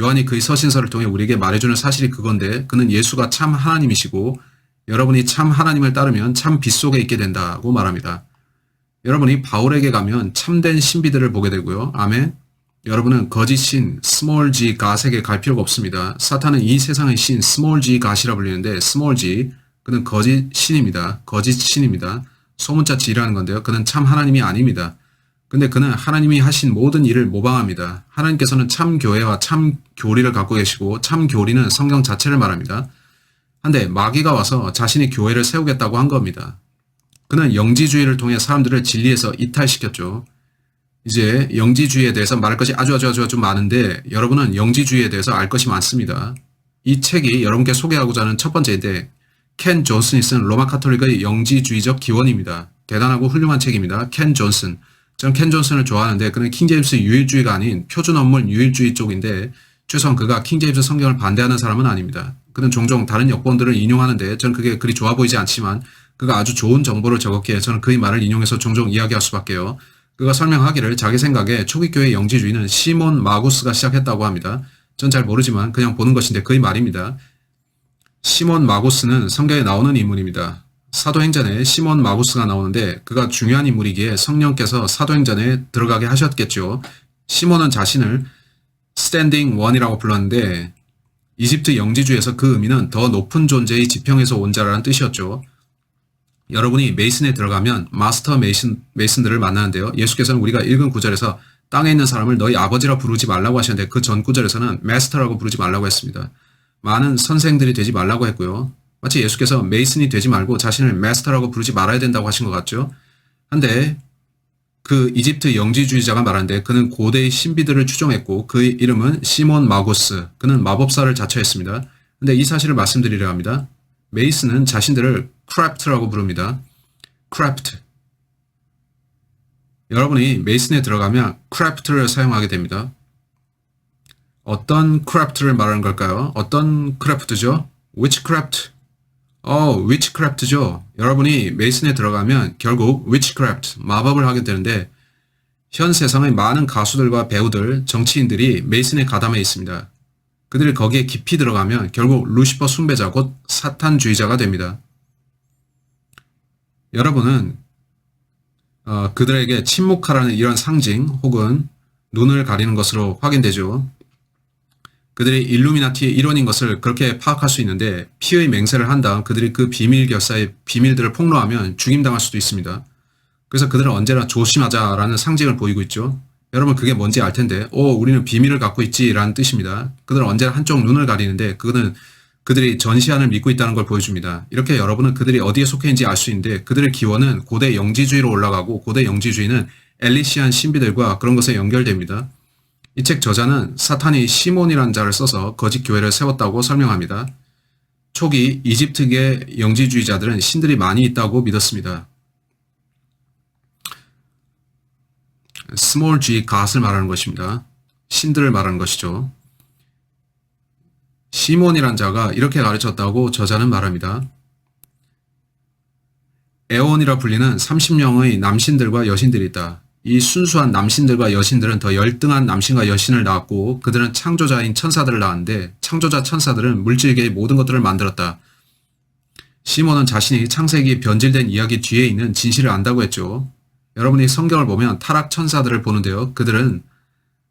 요한이 그의 서신서를 통해 우리에게 말해주는 사실이 그건데 그는 예수가 참 하나님이시고 여러분이 참 하나님을 따르면 참 빛 속에 있게 된다고 말합니다. 여러분이 바울에게 가면 참된 신비들을 보게 되고요. 아멘. 여러분은 거짓 신 스몰 g 갓에게 갈 필요가 없습니다. 사탄은 이 세상의 신 스몰 g 갓이라 불리는데 스몰 g 그는 거짓 신입니다. 거짓 신입니다. 소문자 G라는 건데요. 그는 참 하나님이 아닙니다. 근데 그는 하나님이 하신 모든 일을 모방합니다. 하나님께서는 참 교회와 참 교리를 갖고 계시고 참 교리는 성경 자체를 말합니다. 한데 마귀가 와서 자신이 교회를 세우겠다고 한 겁니다. 그는 영지주의를 통해 사람들을 진리에서 이탈시켰죠. 이제 영지주의에 대해서 말할 것이 아주 많은데 여러분은 영지주의에 대해서 알 것이 많습니다. 이 책이 여러분께 소개하고자 하는 첫 번째인데 켄 존스니 쓴 로마 카톨릭의 영지주의적 기원입니다. 대단하고 훌륭한 책입니다. 켄 존슨. 저는 켄 존슨을 좋아하는데 그는 킹제임스 유일주의가 아닌 표준 언문 유일주의 쪽인데 최소한 그가 킹제임스 성경을 반대하는 사람은 아닙니다. 그는 종종 다른 역본들을 인용하는데 저는 그게 그리 좋아 보이지 않지만 그가 아주 좋은 정보를 적었기에 저는 그의 말을 인용해서 종종 이야기할 수밖에요. 그가 설명하기를 자기 생각에 초기 교회 영지주의는 시몬 마구스가 시작했다고 합니다. 전 잘 모르지만 그냥 보는 것인데 그의 말입니다. 시몬 마구스는 성경에 나오는 인물입니다. 사도행전에 시몬 마구스가 나오는데 그가 중요한 인물이기에 성령께서 사도행전에 들어가게 하셨겠죠. 시몬은 자신을 스탠딩 원이라고 불렀는데 이집트 영지주에서 그 의미는 더 높은 존재의 지평에서 온 자라는 뜻이었죠. 여러분이 메이슨에 들어가면 마스터 메이슨들을 만나는데요. 예수께서는 우리가 읽은 구절에서 땅에 있는 사람을 너희 아버지라 부르지 말라고 하셨는데 그 전 구절에서는 마스터라고 부르지 말라고 했습니다. 많은 선생들이 되지 말라고 했고요. 마치 예수께서 메이슨이 되지 말고 자신을 마스터라고 부르지 말아야 된다고 하신 것 같죠. 한데 그 이집트 영지주의자가 말하는데 그는 고대의 신비들을 추종했고 그의 이름은 시몬 마구스. 그는 마법사를 자처했습니다. 근데 이 사실을 말씀드리려 합니다. 메이슨은 자신들을 크래프트라고 부릅니다. 크래프트. 여러분이 메이슨에 들어가면 크래프트를 사용하게 됩니다. 어떤 크래프트를 말하는 걸까요? 어떤 크래프트죠? 위치크래프트. 위치크래프트죠. 여러분이 메이슨에 들어가면 결국 위치크래프트, 마법을 하게 되는데 현 세상의 많은 가수들과 배우들, 정치인들이 메이슨에 가담해 있습니다. 그들이 거기에 깊이 들어가면 결국 루시퍼 숭배자 곧 사탄주의자가 됩니다. 여러분은 그들에게 침묵하라는 이런 상징 혹은 눈을 가리는 것으로 확인되죠. 그들이 일루미나티의 일원인 것을 그렇게 파악할 수 있는데 피의 맹세를 한 다음 그들이 그 비밀 결사의 비밀들을 폭로하면 죽임당할 수도 있습니다. 그래서 그들은 언제나 조심하자라는 상징을 보이고 있죠. 여러분 그게 뭔지 알 텐데 우리는 비밀을 갖고 있지 라는 뜻입니다. 그들은 언제나 한쪽 눈을 가리는데 그거는 그들이 전시안을 믿고 있다는 걸 보여줍니다. 이렇게 여러분은 그들이 어디에 속해 있는지 알 수 있는데 그들의 기원은 고대 영지주의로 올라가고 고대 영지주의는 엘리시안 신비들과 그런 것에 연결됩니다. 이 책 저자는 사탄이 시몬이라는 자를 써서 거짓 교회를 세웠다고 설명합니다. 초기 이집트계 영지주의자들은 신들이 많이 있다고 믿었습니다. small g, 갓을 말하는 것입니다. 신들을 말하는 것이죠. 시몬이란 자가 이렇게 가르쳤다고 저자는 말합니다. 에온이라 불리는 30명의 남신들과 여신들이 있다. 이 순수한 남신들과 여신들은 더 열등한 남신과 여신을 낳았고 그들은 창조자인 천사들을 낳았는데 창조자 천사들은 물질계의 모든 것들을 만들었다. 시몬은 자신이 창세기 변질된 이야기 뒤에 있는 진실을 안다고 했죠. 여러분이 성경을 보면 타락 천사들을 보는데요. 그들은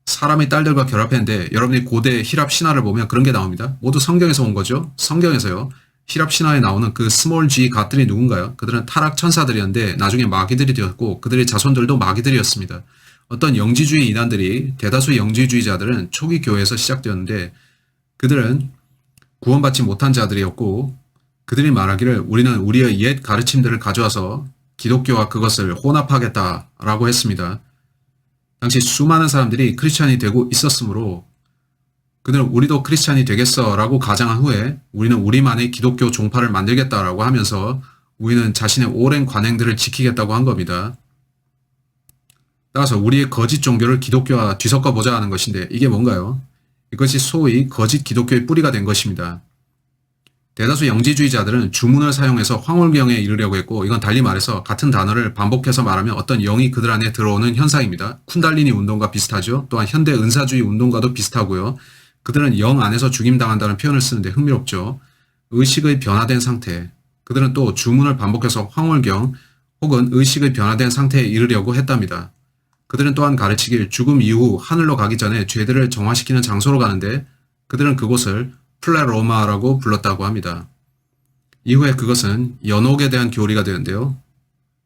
사람의 딸들과 결합했는데 여러분이 고대 히랍 신화를 보면 그런 게 나옵니다. 모두 성경에서 온 거죠. 성경에서요. 히랍 신화에 나오는 그 스몰 G 갓들이 누군가요? 그들은 타락 천사들이었는데 나중에 마귀들이 되었고 그들의 자손들도 마귀들이었습니다. 어떤 영지주의 이단들이 대다수 영지주의자들은 초기 교회에서 시작되었는데 그들은 구원받지 못한 자들이었고 그들이 말하기를 우리는 우리의 옛 가르침들을 가져와서 기독교와 그것을 혼합하겠다라고 했습니다. 당시 수많은 사람들이 크리스찬이 되고 있었으므로 그들은 우리도 크리스찬이 되겠어 라고 가정한 후에 우리는 우리만의 기독교 종파를 만들겠다라고 하면서 우리는 자신의 오랜 관행들을 지키겠다고 한 겁니다. 따라서 우리의 거짓 종교를 기독교와 뒤섞어 보자 하는 것인데 이게 뭔가요? 이것이 소위 거짓 기독교의 뿌리가 된 것입니다. 대다수 영지주의자들은 주문을 사용해서 황홀경에 이르려고 했고 이건 달리 말해서 같은 단어를 반복해서 말하면 어떤 영이 그들 안에 들어오는 현상입니다. 쿤달리니 운동과 비슷하죠. 또한 현대 은사주의 운동과도 비슷하고요. 그들은 영 안에서 죽임당한다는 표현을 쓰는데 흥미롭죠. 의식의 변화된 상태. 그들은 또 주문을 반복해서 황홀경 혹은 의식의 변화된 상태에 이르려고 했답니다. 그들은 또한 가르치길 죽음 이후 하늘로 가기 전에 죄들을 정화시키는 장소로 가는데 그들은 그곳을 플레로마라고 불렀다고 합니다. 이후에 그것은 연옥에 대한 교리가 되는데요.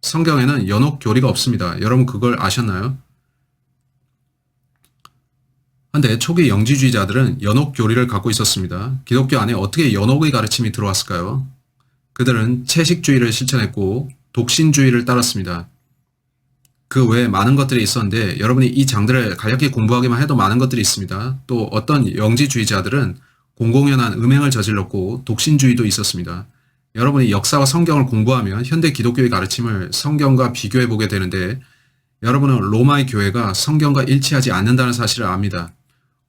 성경에는 연옥 교리가 없습니다. 여러분 그걸 아셨나요? 한데 초기 영지주의자들은 연옥 교리를 갖고 있었습니다. 기독교 안에 어떻게 연옥의 가르침이 들어왔을까요? 그들은 채식주의를 실천했고 독신주의를 따랐습니다. 그 외에 많은 것들이 있었는데 여러분이 이 장들을 간략히 공부하기만 해도 많은 것들이 있습니다. 또 어떤 영지주의자들은 공공연한 음행을 저질렀고 독신주의도 있었습니다. 여러분이 역사와 성경을 공부하면 현대 기독교의 가르침을 성경과 비교해 보게 되는데 여러분은 로마의 교회가 성경과 일치하지 않는다는 사실을 압니다.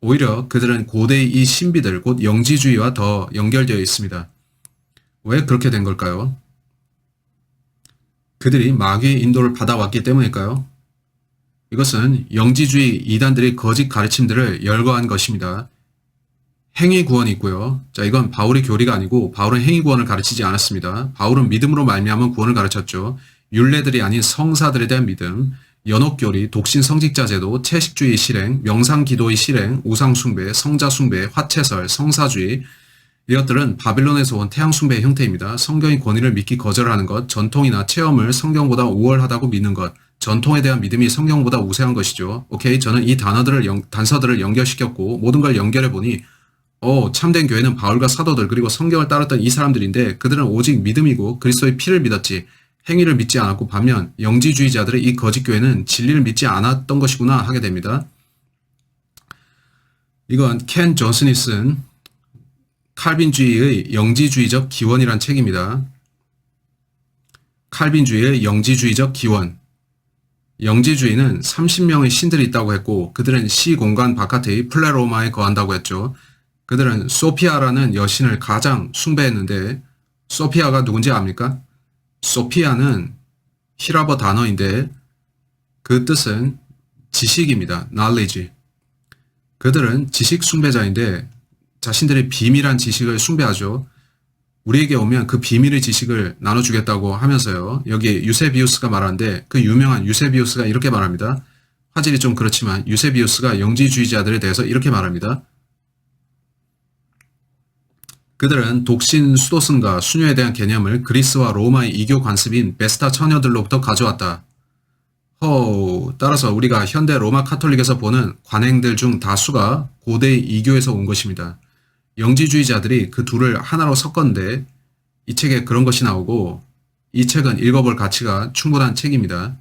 오히려 그들은 고대의 이 신비들, 곧 영지주의와 더 연결되어 있습니다. 왜 그렇게 된 걸까요? 그들이 마귀의 인도를 받아왔기 때문일까요? 이것은 영지주의 이단들의 거짓 가르침들을 열거한 것입니다. 행위구원이 있고요. 자, 이건 바울의 교리가 아니고 바울은 행위구원을 가르치지 않았습니다. 바울은 믿음으로 말미암은 구원을 가르쳤죠. 율례들이 아닌 성사들에 대한 믿음, 연옥교리, 독신성직자제도, 채식주의 실행, 명상기도의 실행, 우상숭배, 성자숭배, 화채설, 성사주의, 이것들은 바빌론에서 온 태양숭배의 형태입니다. 성경의 권위를 믿기 거절하는 것, 전통이나 체험을 성경보다 우월하다고 믿는 것, 전통에 대한 믿음이 성경보다 우세한 것이죠. 오케이, 저는 이 단서들을 연결시켰고 모든 걸 연결해보니 참된 교회는 바울과 사도들 그리고 성경을 따랐던 이 사람들인데 그들은 오직 믿음이고 그리스도의 피를 믿었지 행위를 믿지 않았고 반면 영지주의자들의 이 거짓 교회는 진리를 믿지 않았던 것이구나 하게 됩니다. 이건 켄 존슨이 쓴 칼빈주의의 영지주의적 기원이란 책입니다. 칼빈주의의 영지주의적 기원. 영지주의는 30명의 신들이 있다고 했고 그들은 시공간 바깥의 플레로마에 거한다고 했죠. 그들은 소피아라는 여신을 가장 숭배했는데 소피아가 누군지 압니까? 소피아는 히라버 단어인데 그 뜻은 지식입니다. knowledge. 그들은 지식 숭배자인데 자신들의 비밀한 지식을 숭배하죠. 우리에게 오면 그 비밀의 지식을 나눠주겠다고 하면서요. 여기 유세비우스가 말하는데 그 유명한 유세비우스가 이렇게 말합니다. 화질이 좀 그렇지만 유세비우스가 영지주의자들에 대해서 이렇게 말합니다. 그들은 독신 수도승과 수녀에 대한 개념을 그리스와 로마의 이교 관습인 베스타 처녀들로부터 가져왔다. 따라서 우리가 현대 로마 카톨릭에서 보는 관행들 중 다수가 고대의 이교에서 온 것입니다. 영지주의자들이 그 둘을 하나로 섞었는데 이 책에 그런 것이 나오고 이 책은 읽어볼 가치가 충분한 책입니다.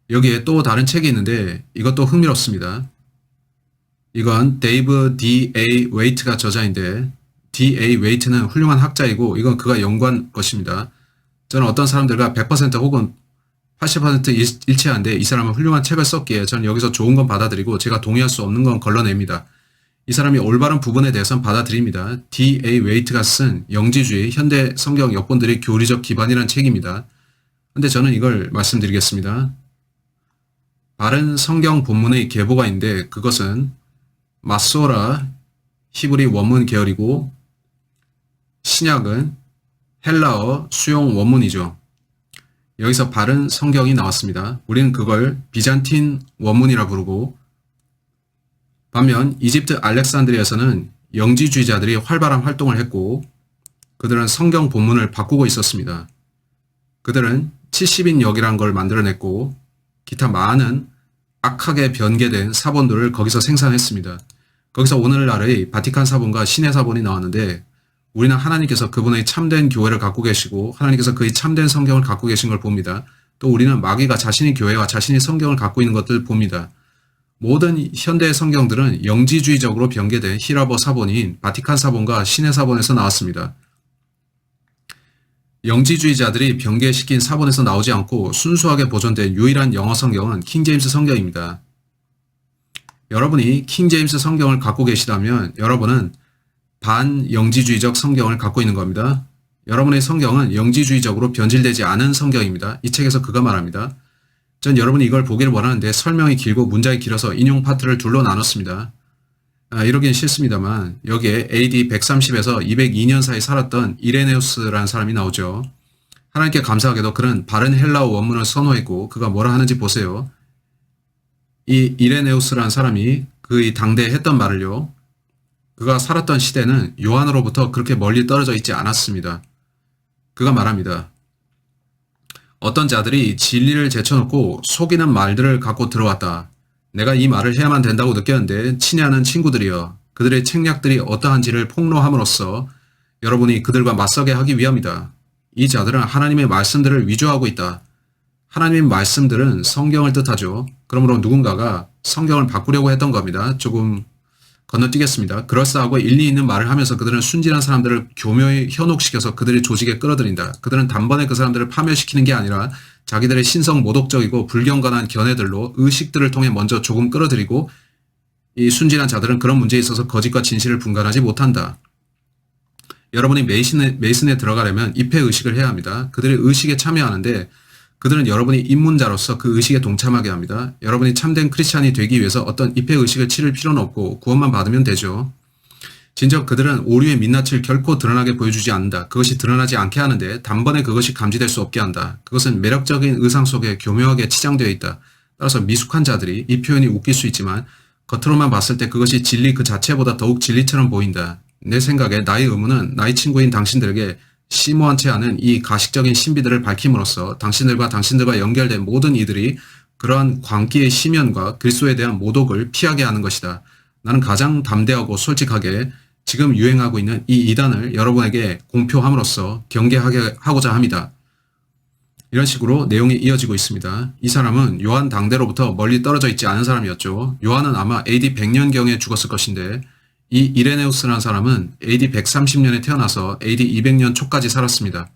여기에 또 다른 책이 있는데 이것도 흥미롭습니다. 이건 데이브 D.A. 웨이트가 저자인데 D.A. 웨이트는 훌륭한 학자이고 이건 그가 연구한 것입니다. 저는 어떤 사람들과 100% 혹은 80% 일치하는데 이 사람은 훌륭한 책을 썼기에 저는 여기서 좋은 건 받아들이고 제가 동의할 수 없는 건 걸러냅니다. 이 사람이 올바른 부분에 대해서는 받아들입니다. D.A. 웨이트가 쓴 영지주의, 현대 성경 역본들의 교리적 기반이라는 책입니다. 근데 저는 이걸 말씀드리겠습니다. 바른 성경 본문의 계보가 있는데 그것은 마소라 히브리 원문 계열이고 신약은 헬라어 수용 원문이죠. 여기서 바른 성경이 나왔습니다. 우리는 그걸 비잔틴 원문이라 부르고 반면 이집트 알렉산드리아에서는 영지주의자들이 활발한 활동을 했고 그들은 성경 본문을 바꾸고 있었습니다. 그들은 70인역이라는 걸 만들어냈고 기타 많은 악하게 변개된 사본들을 거기서 생산했습니다. 거기서 오늘날의 바티칸 사본과 신의 사본이 나왔는데 우리는 하나님께서 그분의 참된 교회를 갖고 계시고 하나님께서 그의 참된 성경을 갖고 계신 걸 봅니다. 또 우리는 마귀가 자신의 교회와 자신의 성경을 갖고 있는 것들을 봅니다. 모든 현대의 성경들은 영지주의적으로 변개된 히라버 사본인 바티칸 사본과 신의 사본에서 나왔습니다. 영지주의자들이 변개시킨 사본에서 나오지 않고 순수하게 보존된 유일한 영어 성경은 킹제임스 성경입니다. 여러분이 킹제임스 성경을 갖고 계시다면 여러분은 반영지주의적 성경을 갖고 있는 겁니다. 여러분의 성경은 영지주의적으로 변질되지 않은 성경입니다. 이 책에서 그가 말합니다. 전 여러분이 이걸 보기를 원하는데 설명이 길고 문장이 길어서 인용 파트를 둘로 나눴습니다. 이러긴 싫습니다만 여기에 AD 130에서 202년 사이 살았던 이레네우스라는 사람이 나오죠. 하나님께 감사하게도 그는 바른 헬라어 원문을 선호했고 그가 뭐라 하는지 보세요. 이 이레네우스라는 사람이 그의 당대에 했던 말을요. 그가 살았던 시대는 요한으로부터 그렇게 멀리 떨어져 있지 않았습니다. 그가 말합니다. 어떤 자들이 진리를 제쳐놓고 속이는 말들을 갖고 들어왔다. 내가 이 말을 해야만 된다고 느꼈는데 친애하는 친구들이여 그들의 책략들이 어떠한지를 폭로함으로써 여러분이 그들과 맞서게 하기 위함이다. 이 자들은 하나님의 말씀들을 위조하고 있다. 하나님의 말씀들은 성경을 뜻하죠. 그러므로 누군가가 성경을 바꾸려고 했던 겁니다. 조금 건너뛰겠습니다. 그럴싸하고 일리 있는 말을 하면서 그들은 순진한 사람들을 교묘히 현혹시켜서 그들의 조직에 끌어들인다. 그들은 단번에 그 사람들을 파멸시키는 게 아니라 자기들의 신성 모독적이고 불경건한 견해들로 의식들을 통해 먼저 조금 끌어들이고 이 순진한 자들은 그런 문제에 있어서 거짓과 진실을 분간하지 못한다. 여러분이 메이슨에 들어가려면 입회의식을 해야 합니다. 그들의 의식에 참여하는데 그들은 여러분이 입문자로서 그 의식에 동참하게 합니다. 여러분이 참된 크리스찬이 되기 위해서 어떤 입회의식을 치를 필요는 없고 구원만 받으면 되죠. 진정 그들은 오류의 민낯을 결코 드러나게 보여주지 않는다. 그것이 드러나지 않게 하는데 단번에 그것이 감지될 수 없게 한다. 그것은 매력적인 의상 속에 교묘하게 치장되어 있다. 따라서 미숙한 자들이 이 표현이 웃길 수 있지만 겉으로만 봤을 때 그것이 진리 그 자체보다 더욱 진리처럼 보인다. 내 생각에 나의 의무는 나의 친구인 당신들에게 심오한채 하는 이 가식적인 신비들을 밝힘으로써 당신들과 연결된 모든 이들이 그러한 광기의 심연과 그리스도에 대한 모독을 피하게 하는 것이다. 나는 가장 담대하고 솔직하게 지금 유행하고 있는 이 이단을 여러분에게 공표함으로써 경계하게 하고자 합니다. 이런 식으로 내용이 이어지고 있습니다. 이 사람은 요한 당대로부터 멀리 떨어져 있지 않은 사람이었죠. 요한은 아마 AD 100년경에 죽었을 것인데 이 이레네우스라는 사람은 AD 130년에 태어나서 AD 200년 초까지 살았습니다.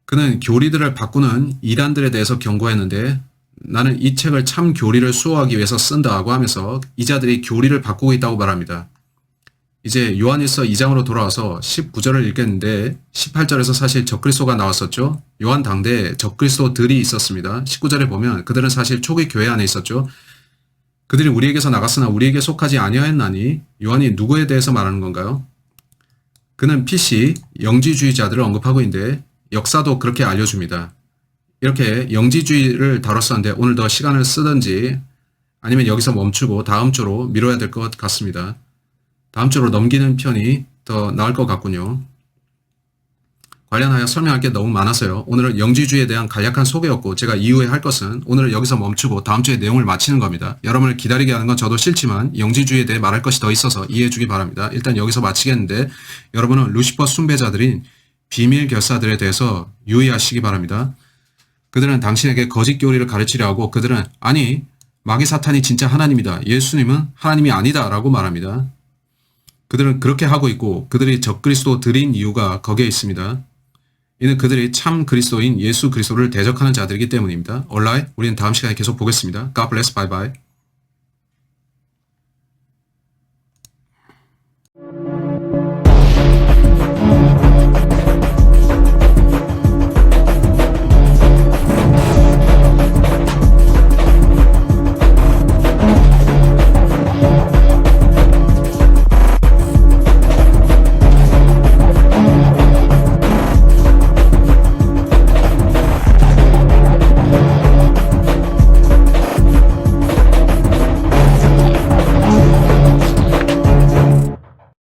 그는 교리들을 바꾸는 이단들에 대해서 경고했는데 나는 이 책을 참 교리를 수호하기 위해서 쓴다고 하면서 이 자들이 교리를 바꾸고 있다고 말합니다. 이제 요한일서 2장으로 돌아와서 19절을 읽겠는데 18절에서 사실 적그리스도가 나왔었죠. 요한 당대에 적그리스도들이 있었습니다. 19절에 보면 그들은 사실 초기 교회 안에 있었죠. 그들이 우리에게서 나갔으나 우리에게 속하지 아니하였나니 요한이 누구에 대해서 말하는 건가요? 그는 PC 영지주의자들을 언급하고 있는데 역사도 그렇게 알려줍니다. 이렇게 영지주의를 다뤘었는데 오늘 더 시간을 쓰든지 아니면 여기서 멈추고 다음 주로 미뤄야 될 것 같습니다. 다음 주로 넘기는 편이 더 나을 것 같군요. 관련하여 설명할 게 너무 많아서요. 오늘은 영지주의에 대한 간략한 소개였고 제가 이후에 할 것은 오늘 여기서 멈추고 다음 주에 내용을 마치는 겁니다. 여러분을 기다리게 하는 건 저도 싫지만 영지주의에 대해 말할 것이 더 있어서 이해해 주기 바랍니다. 일단 여기서 마치겠는데 여러분은 루시퍼 숭배자들인 비밀 결사들에 대해서 유의하시기 바랍니다. 그들은 당신에게 거짓 교리를 가르치려 하고 그들은 아니 마귀 사탄이 진짜 하나님이다. 예수님은 하나님이 아니다 라고 말합니다. 그들은 그렇게 하고 있고 그들이 적그리스도들인 이유가 거기에 있습니다. 이는 그들이 참 그리스도인 예수 그리스도를 대적하는 자들이기 때문입니다. Alright, 우리는 다음 시간에 계속 보겠습니다. God bless, bye bye.